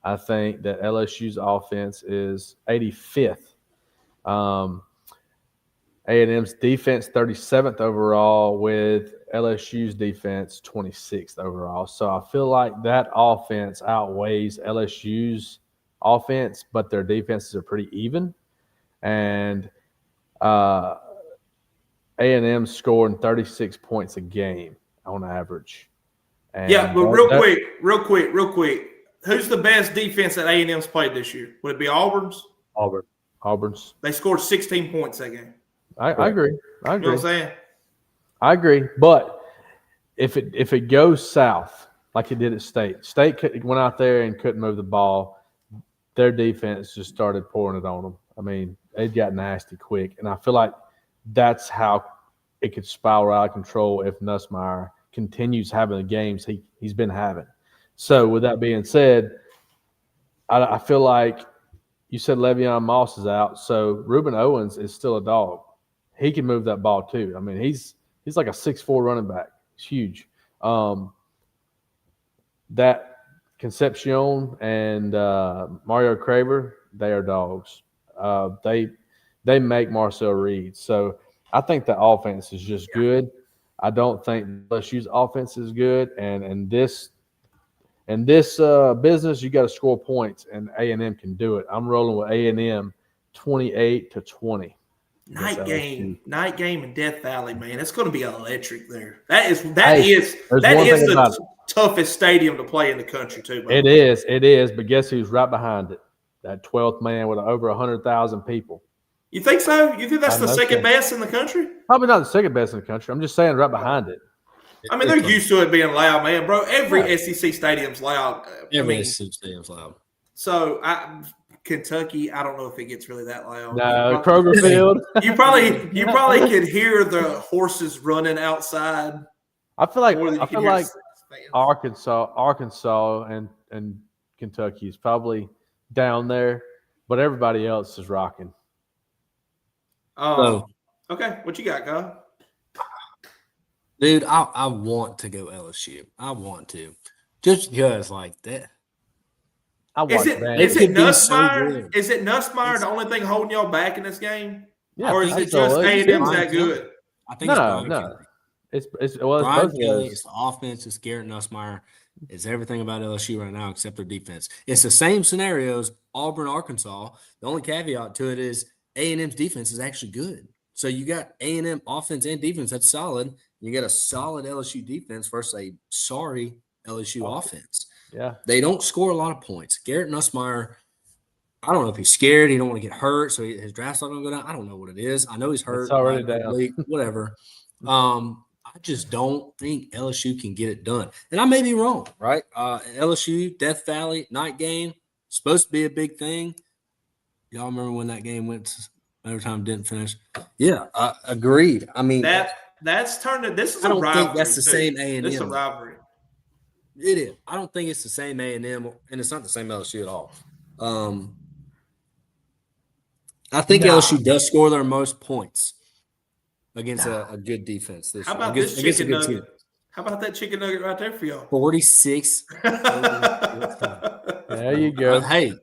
I think that LSU's offense is 85th. A&M's defense 37th overall with LSU's defense 26th overall. So I feel like that offense outweighs LSU's offense, but their defenses are pretty even. And A&M scoring 36 points a game on average. And
but real quick. Who's the best defense that A&M's played this year? Would it be Auburn's?
Auburn's.
They scored 16 points that game.
I agree.
You know what I'm saying?
I agree. But if it goes south like it did at State went out there and couldn't move the ball. Their defense just started pouring it on them. I mean, it got nasty quick, and I feel like that's how it could spiral out of control if Nussmeier continues having the games he's been having. So with that being said, I feel like you said Le'Veon Moss is out, so Reuben Owens is still a dog. He can move that ball too. I mean, he's like a 6'4" running back. It's huge. That Concepcion and Mario Craver, they are dogs. They make Marcel Reed. So I think the offense is just good. I don't think LSU's offense is good. And in this business, you got to score points, and A&M can do it. I'm rolling with A&M 28-20.
Night game in Death Valley, man. It's going to be electric there. That is
the
toughest stadium to play in the country, too.
It is. But guess who's right behind it? That 12th man with over 100,000 people.
You think so? You think that's the second best in the country?
Probably not the second best in the country. I'm just saying right behind it.
I mean, they're used to it being loud, man, bro. Every SEC stadium's loud.
Every SEC stadium's loud.
So Kentucky, I don't know if it gets really that loud.
No, Kroger Field.
You probably could hear the horses running outside.
I feel like Arkansas and Kentucky is probably down there, but everybody else is rocking.
Okay, what you got, Kyle?
Dude, I want to go LSU. I want to. Just because like that.
Is it Nussmeier? Is it Nussmeier the only thing holding y'all back in this game?
Yeah,
or is it just A&M's that good?
I think
no. It's
Brian Kelly, it's the offense, it's Garrett Nussmeier. It's everything about LSU right now except their defense. It's the same scenarios, Auburn, Arkansas. The only caveat to it is A&M's defense is actually good. So you got A&M offense and defense that's solid. You got a solid LSU defense versus a sorry LSU offense.
Yeah.
They don't score a lot of points. Garrett Nussmeier, I don't know if he's scared. He don't want to get hurt, so his draft's not going to go down. I don't know what it is. I know he's hurt.
It's already down.
Whatever. I just don't think LSU can get it done. And I may be wrong, right? LSU, Death Valley, night game, supposed to be a big thing. Y'all remember when that game went overtime, didn't finish? Yeah, agreed. I mean,
that's turned to – this is
I
a
don't
rivalry.
think that's the same A&M.
This is a rivalry.
It is. I don't think it's the same A&M, and it's not the same LSU at all. I think LSU does score their most points against a good defense this year.
How about this chicken nugget? How about that chicken nugget right there for y'all?
46.
There you go.
Hey,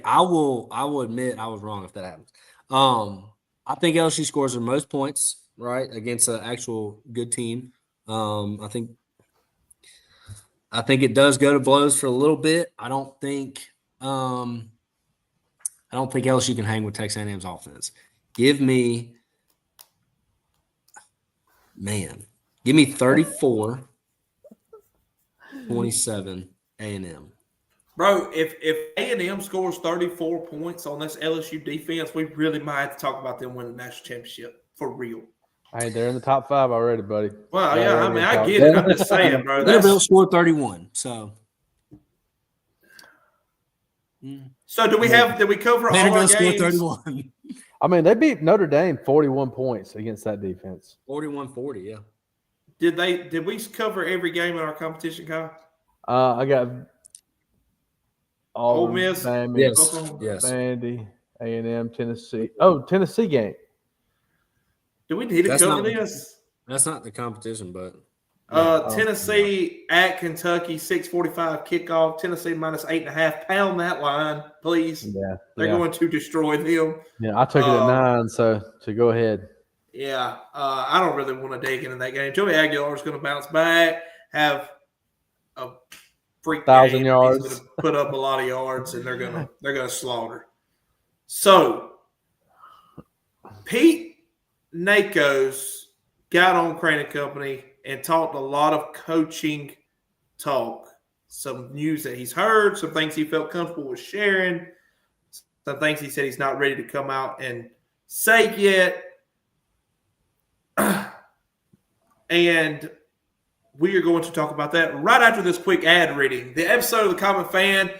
I will admit I was wrong if that happens. I think LSU scores their most points, right, against an actual good team. I think it does go to blows for a little bit. I don't think LSU can hang with Texas A&M's offense. Give me 34-27 A&M.
Bro, if A&M scores 34 points on this LSU defense, we really might have to talk about them winning the national championship for real.
Hey, they're in the top 5 already, buddy.
Well, yeah, I mean, I get it. I'm just saying, bro.
Vanderbilt scored 31, so.
So did we cover all our games?
Scored 31.
I mean, they beat Notre Dame 41 points against that defense.
41-40, yeah.
Did we cover every game in our competition, Kyle?
I got
Ole Miss,
yes.
Vandy, A&M, Tennessee. Oh, Tennessee game.
Do we need to cover this?
That's not the competition, but
Tennessee at Kentucky, 6:45 kickoff. Tennessee minus 8.5. Pound that line, please.
Yeah,
they're going to destroy them.
Yeah, I took it at 9, so go ahead.
Yeah, I don't really want to dig into that game. Joey Aguilar is going to bounce back, have a freak
1,000
game.
yards,
He's going to put up a lot of yards, and they're going to slaughter. So, Pete Nakos got on Crane & Company and talked a lot of coaching talk, some news that he's heard, some things he felt comfortable with sharing, some things he said he's not ready to come out and say yet. And we are going to talk about that right after this quick ad reading. The episode of the Common Fan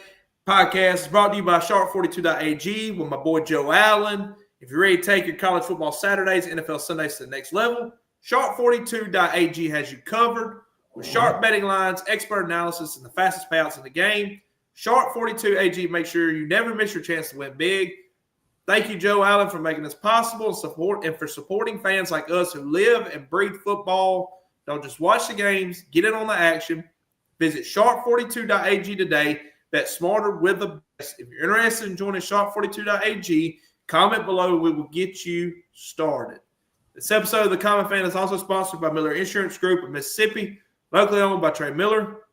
podcast is brought to you by Sharp42.ag with my boy Joe Allen. If you're ready to take your college football Saturdays, NFL Sundays to the next level, Sharp42.ag has you covered with sharp betting lines, expert analysis, and the fastest payouts in the game. Sharp42.ag makes sure you never miss your chance to win big. Thank you, Joe Allen, for making this possible and for supporting fans like us who live and breathe football. Don't just watch the games. Get in on the action. Visit Sharp42.ag today. Bet smarter with the best. If you're interested in joining Sharp42.ag, comment below. We will get you started. This episode of The Common Fan is also sponsored by Miller Insurance Group of Mississippi, locally owned by Trey Miller.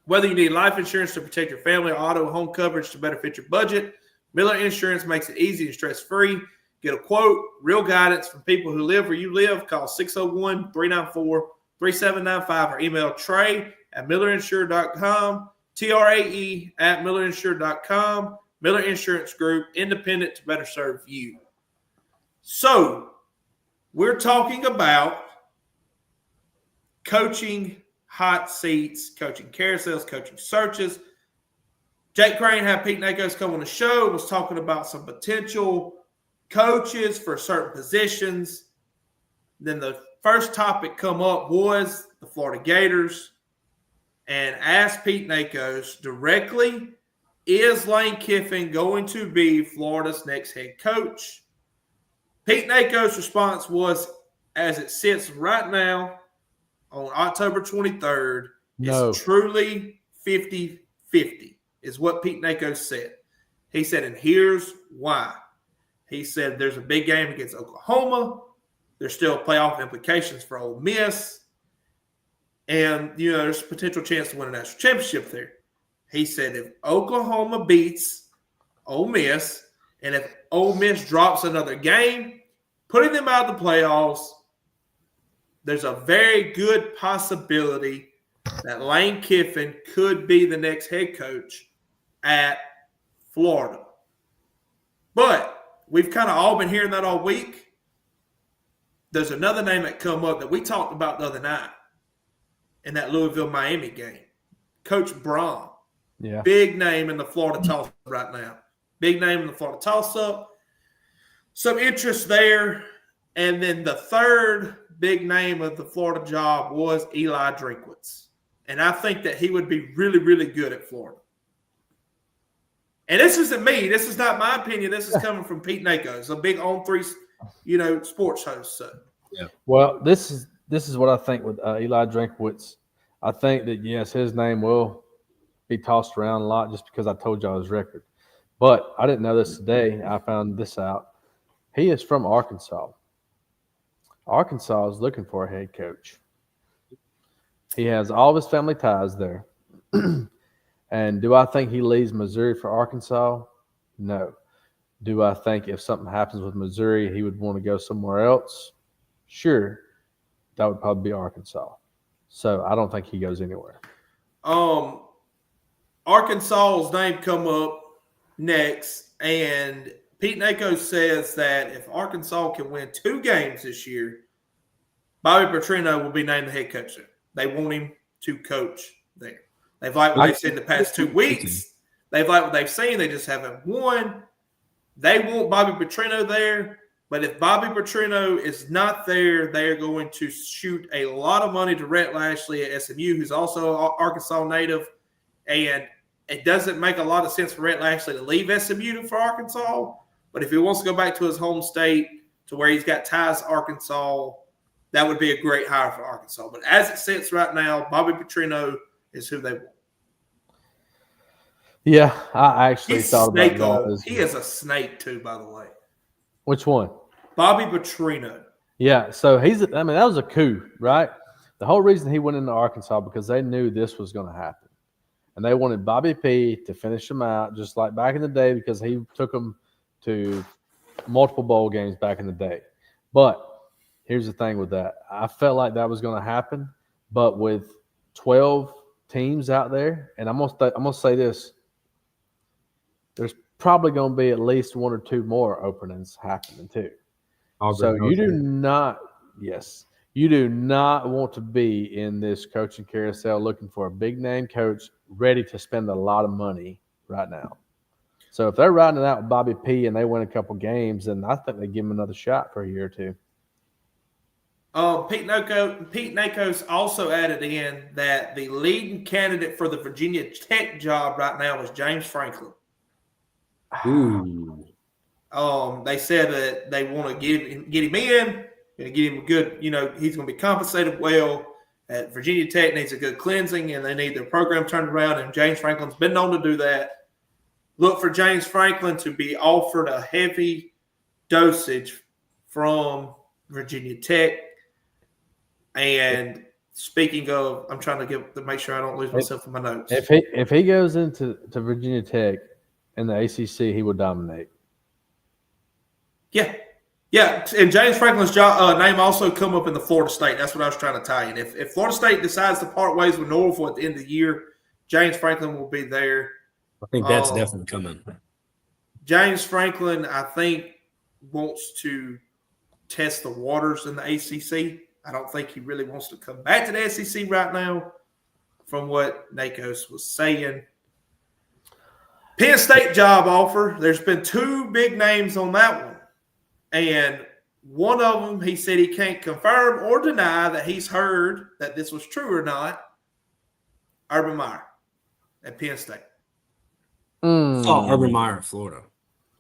Whether you need life insurance to protect your family or auto home coverage to better fit your budget, Miller Insurance makes it easy and stress-free. Get a quote, real guidance from people who live where you live. Call 601-394-3795 or email Trey@millerinsure.com, TRAE@millerinsure.com. Miller Insurance Group, independent to better serve you. So, we're talking about coaching hot seats, coaching carousels, coaching searches. Jake Crane had Pete Nakos come on the show, was talking about some potential coaches for certain positions. Then the first topic come up was the Florida Gators, and asked Pete Nakos directly, is Lane Kiffin going to be Florida's next head coach? Pete Nakos' response was, as it sits right now on October 23rd, it's truly 50-50. Is what Pete Nakos said. He said, and here's why. He said there's a big game against Oklahoma. There's still playoff implications for Ole Miss. And, there's a potential chance to win a national championship there. He said if Oklahoma beats Ole Miss, and if Ole Miss drops another game, putting them out of the playoffs, there's a very good possibility that Lane Kiffin could be the next head coach at Florida. But we've kind of all been hearing that all week. There's another name that come up that we talked about the other night in that Louisville-Miami game. Coach Braun.
Yeah.
Big name in the Florida toss-up right now. Big name in the Florida toss-up. Some interest there. And then the third big name of the Florida job was Eli Drinkwitz. And I think that he would be really, really good at Florida. And this isn't me. This is not my opinion. This is coming from Pete Nakos, a big On3, sports host. So.
Yeah. Well, this is what I think with Eli Drinkwitz. I think that, yes, his name will be tossed around a lot just because I told y'all his record. But I didn't know this today. I found this out. He is from Arkansas. Arkansas is looking for a head coach. He has all of his family ties there. And do I think he leaves Missouri for Arkansas? No. Do I think if something happens with Missouri, he would want to go somewhere else? Sure. That would probably be Arkansas. So I don't think he goes anywhere.
Arkansas's name come up next, and Pete Nakos says that if Arkansas can win 2 games this year, Bobby Petrino will be named the head coach there. They want him to coach there. They've liked what they've seen the past 2 weeks. They've liked what they've seen. They just haven't won. They want Bobby Petrino there. But if Bobby Petrino is not there, they are going to shoot a lot of money to Rhett Lashley at SMU, who's also an Arkansas native. And it doesn't make a lot of sense for Rhett Lashley to leave SMU for Arkansas. But if he wants to go back to his home state to where he's got ties to Arkansas, that would be a great hire for Arkansas. But as it sits right now, Bobby Petrino is who they want.
Yeah, I actually thought about that.
He is a snake too, by the way.
Which one?
Bobby Petrino.
Yeah, so that was a coup, right? The whole reason he went into Arkansas because they knew this was going to happen. And they wanted Bobby P to finish them out just like back in the day because he took them to multiple bowl games back in the day. But here's the thing with that. I felt like that was going to happen, but with 12 teams out there, and I'm gonna say this, there's probably going to be at least 1 or 2 more openings happening too. So you do not You do not want to be in this coaching carousel looking for a big name coach ready to spend a lot of money right now. So if they're riding it out with Bobby P and they win a couple games, then I think they give him another shot for a year or two.
Pete Nakos also added in that the leading candidate for the Virginia Tech job right now is James Franklin.
Ooh.
They said that they want to get him in, and get him a good, he's going to be compensated well. At Virginia Tech needs a good cleansing, and they need their program turned around, and James Franklin's been known to do that. Look for James Franklin to be offered a heavy dosage from Virginia Tech. And speaking of, I'm trying to make sure I don't lose myself in my notes.
If he goes into Virginia Tech in the ACC, he will dominate.
Yeah. And James Franklin's name also come up in the Florida State. That's what I was trying to tie in. If Florida State decides to part ways with Norfolk at the end of the year, James Franklin will be there.
I think that's definitely coming.
James Franklin, I think, wants to test the waters in the ACC. I don't think he really wants to come back to the SEC right now, from what Nakos was saying. Penn State job offer. There's been two big names on that one. And one of them, he said he can't confirm or deny that he's heard that this was true or not. Urban Meyer at Penn State.
I saw Urban Meyer at Florida.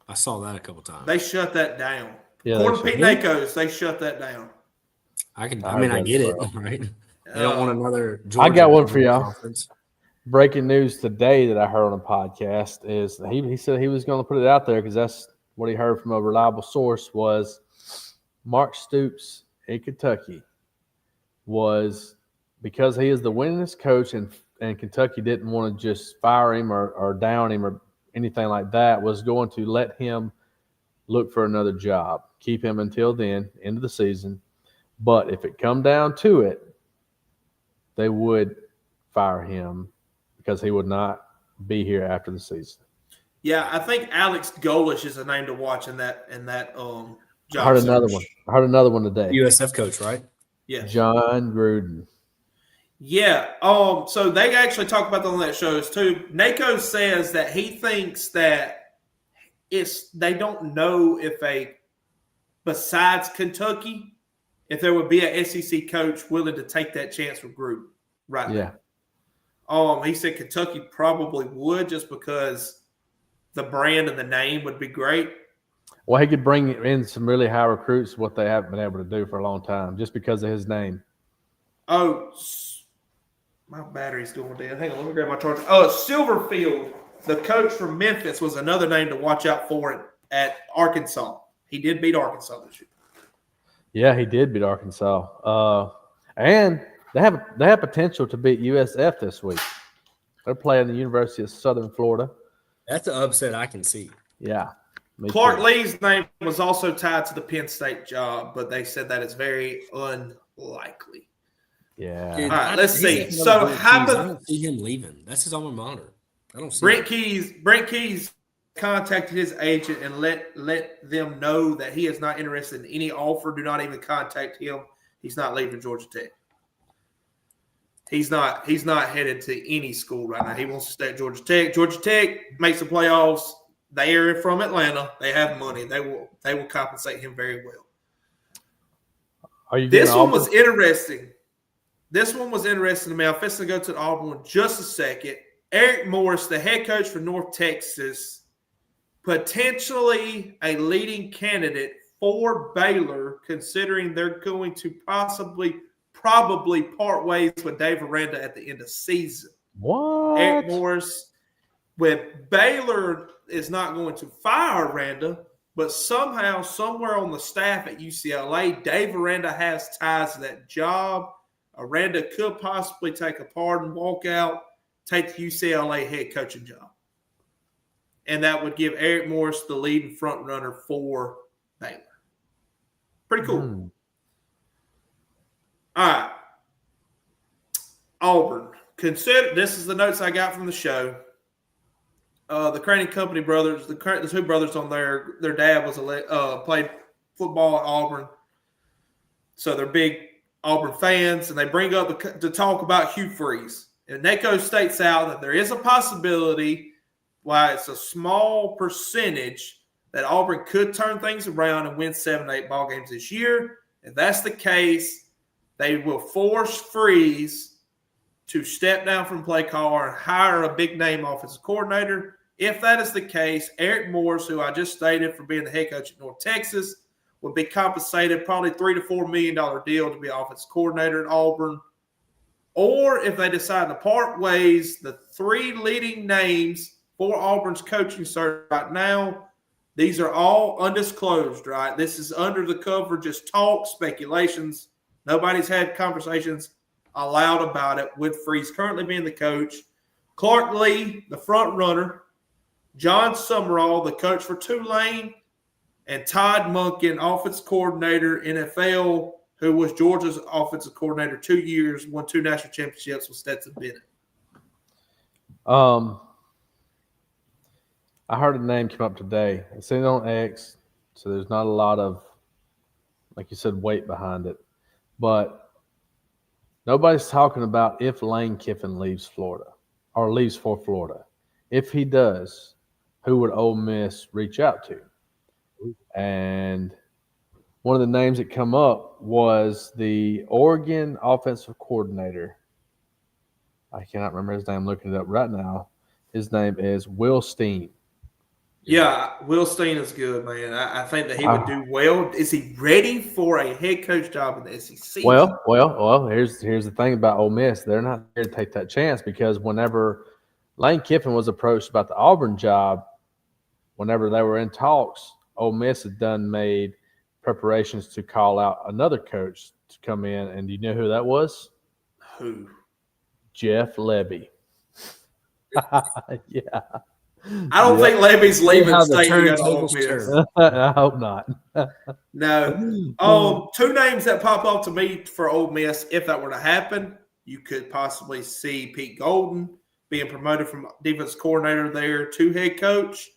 I saw that a couple times.
They shut that down.
Yeah,
According to Pete Nakos, they shut that down.
I get it, right? They don't want another Georgia.
I got one for y'all.
Conference.
Breaking news today that I heard on a podcast is he said he was going to put it out there because that's what he heard from a reliable source was Mark Stoops in Kentucky was because he is the winningest coach and Kentucky didn't want to just fire him or down him or anything like that, was going to let him look for another job, keep him until then, end of the season. But if it come down to it, they would fire him because he would not be here after the season.
Yeah, I think Alex Golish is a name to watch in that job.
I heard another one today.
USF coach, right?
Yeah.
John Gruden.
Yeah. So they actually talk about that on that shows too. Nakos says that he thinks that they don't know besides Kentucky, if there would be an SEC coach willing to take that chance with Gruden right now. He said Kentucky probably would just because the brand and the name would be great.
Well, he could bring in some really high recruits, what they haven't been able to do for a long time, just because of his name.
Oh, my battery's going down. Hang on, let me grab my charger. Oh, Silverfield, the coach from Memphis, was another name to watch out for at Arkansas. He did beat Arkansas this year.
Yeah, he did beat Arkansas. And they have potential to beat USF this week. They're playing the University of Southern Florida.
That's an upset I can see.
Yeah.
Clark Lee's name was also tied to the Penn State job, but they said that it's very unlikely.
Yeah.
Dude,
all right, let's see. So
I don't see him leaving. That's his alma mater. I don't see
Brent Keys contacted his agent and let them know that he is not interested in any offer. Do not even contact him. He's not leaving Georgia Tech. He's not headed to any school right now. He wants to stay at Georgia Tech. Georgia Tech makes the playoffs. They are from Atlanta. They have money. They will compensate him very well. This one was interesting. This one was interesting to me. I'm fixing to go to the Auburn one just a second. Eric Morris, the head coach for North Texas, potentially a leading candidate for Baylor, considering they're going to probably part ways with Dave Aranda at the end of season.
What?
Eric Morris, with Baylor is not going to fire Aranda, but somehow, somewhere on the staff at UCLA, Dave Aranda has ties to that job. Aranda could possibly take a pardon, walk out, take the UCLA head coaching job. And that would give Eric Morris the leading front runner for Baylor. Pretty cool. All right. Auburn. This is the notes I got from the show. The Crane Company brothers, the two brothers on there, their dad was played football at Auburn. So they're big Auburn fans, and they bring up the talk about Hugh Freeze. And Neko states out that there is a possibility, while it's a small percentage, that Auburn could turn things around and win 7 8 ball games this year. If that's the case, they will force Freeze to step down from play caller and hire a big-name offensive coordinator. If that is the case, Eric Morris, who I just stated for being the head coach at North Texas, would be compensated probably $3 to $4 million deal to be offensive coordinator at Auburn. Or if they decide to part ways, the 3 leading names for Auburn's coaching search right now, these are all undisclosed, right? This is under the cover, just talk, speculations. Nobody's had conversations allowed about it, with Freeze currently being the coach. Clark Lee, the front runner. John Summerall, the coach for Tulane. And Todd Monken, offensive coordinator, NFL, who was Georgia's offensive coordinator 2 years, won 2 national championships with Stetson Bennett.
I heard a name come up today. I seen it on X, so there's not a lot of, like you said, weight behind it. But nobody's talking about if Lane Kiffin leaves Florida or leaves for Florida. If he does, who would Ole Miss reach out to? And one of the names that come up was the Oregon offensive coordinator. I cannot remember his name. I'm looking it up right now. His name is Will Steen.
Yeah, Will Steen is good, man. I think that he would do well. Is he ready for a head coach job in the SEC?
Well. Here's the thing about Ole Miss. They're not here to take that chance, because whenever Lane Kiffin was approached about the Auburn job, whenever they were in talks, Ole Miss had made preparations to call out another coach to come in, and do you know who that was?
Who?
Jeff Levy. Yeah.
I don't think Levy's leaving state to go to Ole
turntables
Miss.
I hope not.
No. 2 names that pop up to me for Ole Miss, if that were to happen, you could possibly see Pete Golden being promoted from defense coordinator there to head coach.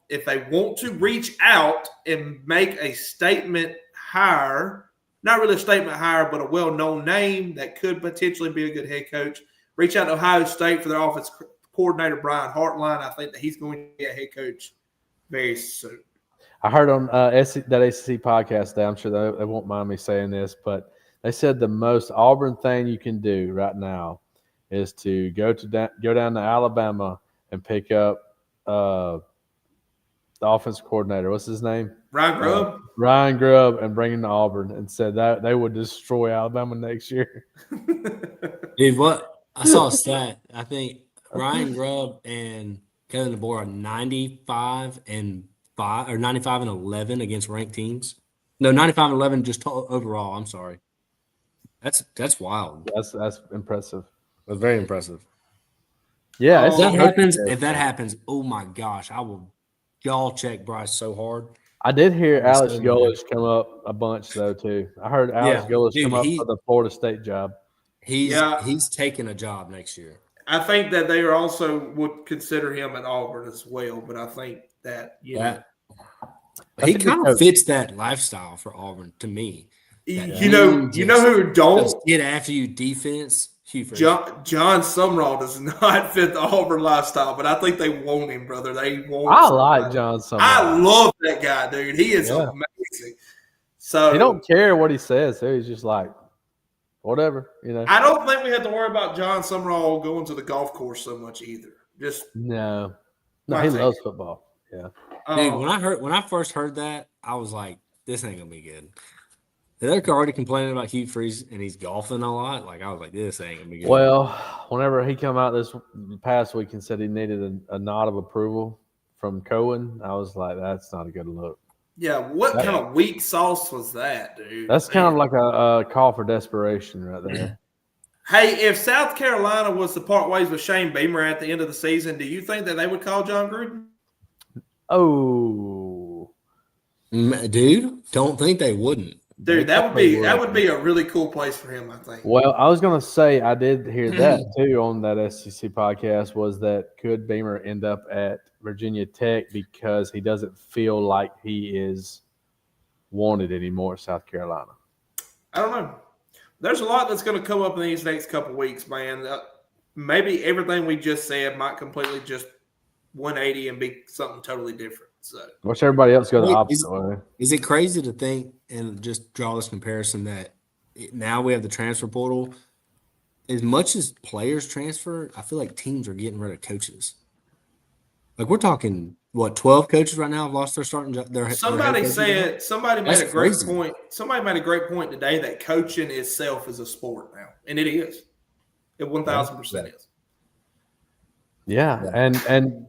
If they want to reach out and make a statement hire, not really a statement hire, but a well-known name that could potentially be a good head coach, reach out to Ohio State for their offense coordinator, Brian Hartline. I think that he's going to be a head coach very soon.
I heard on that SEC podcast today, I'm sure they won't mind me saying this, but they said the most Auburn thing you can do right now is to go down to Alabama and pick up the offensive coordinator. What's his name?
Ryan Grubb.
Ryan Grubb, and bring him to Auburn, and said that they would destroy Alabama next year.
Dude, what? I saw a stat. I think Ryan Grubb and Kevin DeBoer are 95 and 5 or 95 and 11 against ranked teams. No, 95 and 11 just overall. I'm sorry. That's wild.
That's impressive.
That's very impressive.
Yeah,
if that happens, oh my gosh, I will jaw check Bryce so hard.
I did hear Alex Golesh come up a bunch though too. I heard Alex Golesh come up for the Florida State job.
He's taking a job next year.
I think that they also would consider him at Auburn as well, but I think that he
kind of fits that lifestyle for Auburn to me.
You know who don't
get after you defense.
John Summerall does not fit the Auburn lifestyle, but I think they want him, brother. They want.
I like John Summerall.
I love that guy, dude. He is amazing. So
he don't care what he says. So he's just like, whatever,
I don't think we have to worry about John Summerall going to the golf course so much either. Just
no, he loves football. Yeah,
dude. When I first heard that, I was like, this ain't gonna be good. They're already complaining about Hugh Freeze and he's golfing a lot. Like, I was like, this ain't gonna be good.
Well, whenever he came out this past week and said he needed a nod of approval from Cohen, I was like, that's not a good look.
Yeah, what kind of weak sauce was that, dude?
That's kind of like a call for desperation right there.
Hey, if South Carolina was to part ways with Shane Beamer at the end of the season, do you think that they would call John Gruden?
Oh,
dude, don't think they wouldn't.
Dude, that would be a really cool place for him, I think.
Well, I was gonna say I did hear that too on that SEC podcast, was that could Beamer end up at Virginia Tech because he doesn't feel like he is wanted anymore at South Carolina?
I don't know. There's a lot that's going to come up in these next couple of weeks, man. Maybe everything we just said might completely just 180 and be something totally different. So
Watch everybody else go the opposite way.
Is it crazy to think and just draw this comparison that now we have the transfer portal? As much as players transfer, I feel like teams are getting rid of coaches. Like we're talking, 12 coaches right now have lost their starting job.
Somebody made a great
crazy.
point. Somebody made a great point today that coaching itself is a sport now, and it is. It 1,000% is.
Yeah, and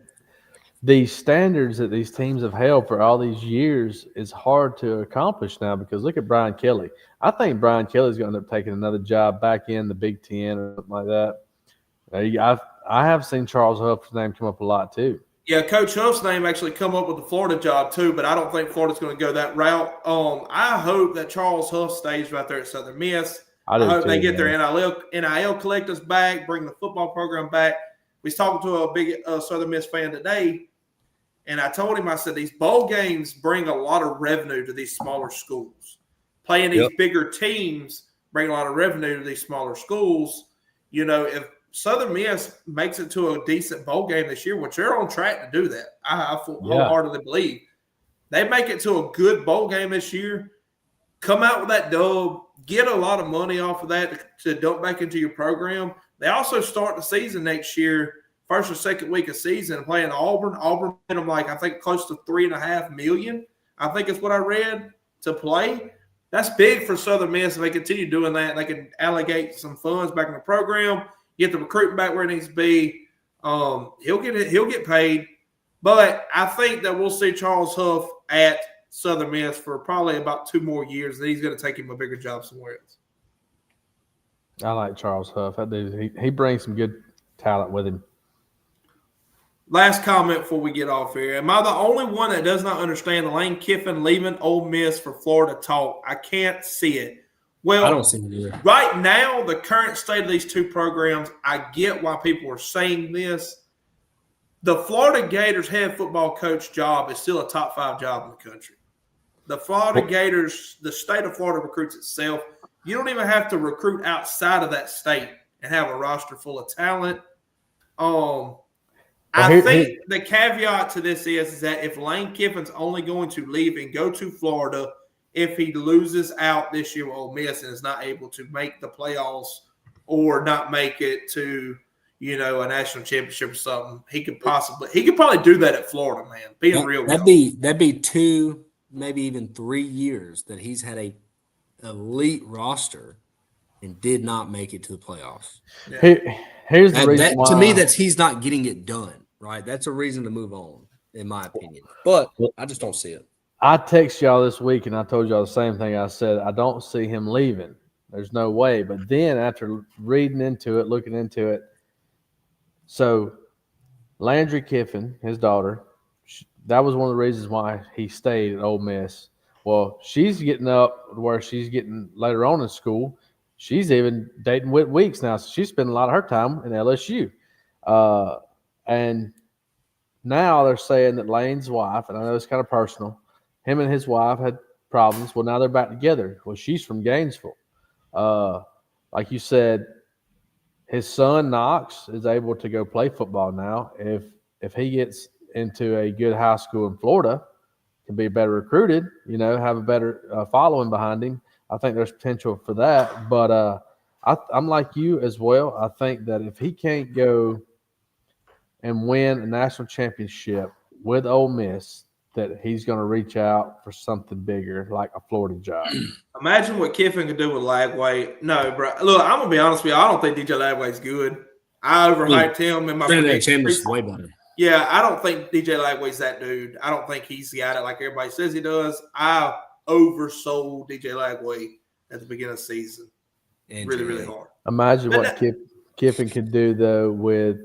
the standards that these teams have held for all these years is hard to accomplish now because look at Brian Kelly. I think Brian Kelly's going to end up taking another job back in the Big Ten or something like that. I have seen Charles Huff's name come up a lot too.
Yeah, Coach Huff's name actually come up with the Florida job too, but I don't think Florida's going to go that route. I hope that Charles Huff stays right there at Southern Miss. I hope they get their NIL collectors back, bring the football program back. We was talking to a big Southern Miss fan today, and I told him, I said, these bowl games bring a lot of revenue to these smaller schools. Playing these bigger teams bring a lot of revenue to these smaller schools. You know, if Southern Miss makes it to a decent bowl game this year, which they're on track to do that, I wholeheartedly believe. They make it to a good bowl game this year, come out with that dub, get a lot of money off of that to dump back into your program. They also start the season next year, first or second week of season, playing Auburn. Auburn paid them I think close to $3.5 million. I think is what I read to play. That's big for Southern Miss. If they continue doing that, they can allocate some funds back in the program, get the recruiting back where it needs to be. He'll get paid. But I think that we'll see Charles Huff at Southern Miss for probably about 2 more years. Then he's going to take him a bigger job somewhere else.
I like Charles Huff. That dude, he brings some good talent with him.
Last comment before we get off here. Am I the only one that does not understand Lane Kiffin leaving Ole Miss for Florida talk? I can't see it. Well,
I don't see it either.
Right now, the current state of these two programs, I get why people are saying this. The Florida Gators head football coach job is still a top 5 job in the country. The Florida Gators, the state of Florida recruits itself. You don't even have to recruit outside of that state and have a roster full of talent. I think the caveat to this is that if Lane Kiffin's only going to leave and go to Florida if he loses out this year with Ole Miss and is not able to make the playoffs or not make it to, a national championship or something, he could probably do that at Florida, man.
That'd be 2, maybe even 3 years that he's had a elite roster and did not make it to the playoffs.
Yeah. Here's the reason why.
To me, he's not getting it done, right? That's a reason to move on, in my opinion. But I just don't see it.
I texted y'all this week, and I told y'all the same thing. I said, I don't see him leaving. There's no way. But then after reading into it, looking into it, so Landry Kiffin, his daughter, that was one of the reasons why he stayed at Ole Miss. Well, she's getting up where she's getting later on in school. She's even dating Whit Weeks now, so she's spending a lot of her time in LSU. And now they're saying that Lane's wife, and I know it's kind of personal, him and his wife had problems. Well, now they're back together. Well, she's from Gainesville. Like you said, his son, Knox, is able to go play football now. If he gets into a good high school in Florida, can be better recruited, have a better following behind him. I think there's potential for that. But I'm like you as well. I think that if he can't go and win a national championship with Ole Miss, that he's going to reach out for something bigger, like a Florida job.
Imagine what Kiffin could do with Lagway. No, bro. Look, I'm going to be honest with you. I don't think DJ Lagway's good. I overhyped him in my prediction.
Chambers way better.
Yeah, I don't think DJ Lagway's that dude. I don't think he's got it like everybody says he does. I oversold DJ Lagway at the beginning of the season. Really, really hard.
Imagine what Kiffin could do, though, with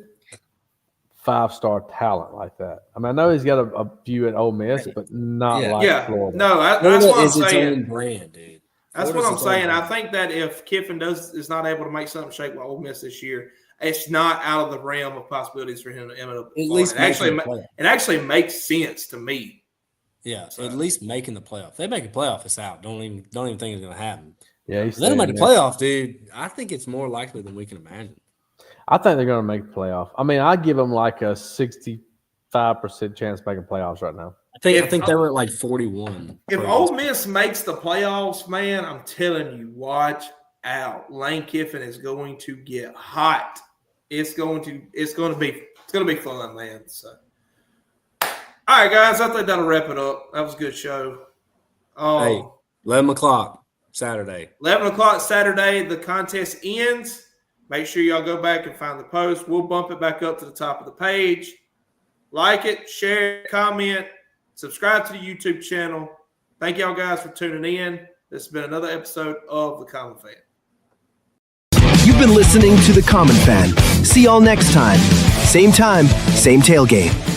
5-star talent like that. I mean, I know he's got a few at Ole Miss, but not like Florida.
No, that's what I'm saying.
Its own brand, dude.
That's what I'm saying. I think that if Kiffin is not able to make something shake with Ole Miss this year, it's not out of the realm of possibilities for him to end up.
At least
it actually makes sense to me.
Yeah, at least making the playoff. If they make a playoff, it's out. Don't even think it's going to happen.
Yeah,
If they don't make a playoff, dude, I think it's more likely than we can imagine.
I think they're going to make the playoff. I mean, I give them like a 65% chance of making playoffs right now.
I think they were at like 41.
If Ole Miss makes the playoffs, man, I'm telling you, watch out. Lane Kiffin is going to get hot. It's going to be fun, man. So, all right, guys, I think that'll wrap it up. That was a good show.
Hey, 11 o'clock Saturday.
11 o'clock Saturday, the contest ends. Make sure y'all go back and find the post. We'll bump it back up to the top of the page. Like it, share it, comment, subscribe to the YouTube channel. Thank y'all guys for tuning in. This has been another episode of The Common Fan.
You've been listening to The Common Fan. See y'all next time. Same tailgate.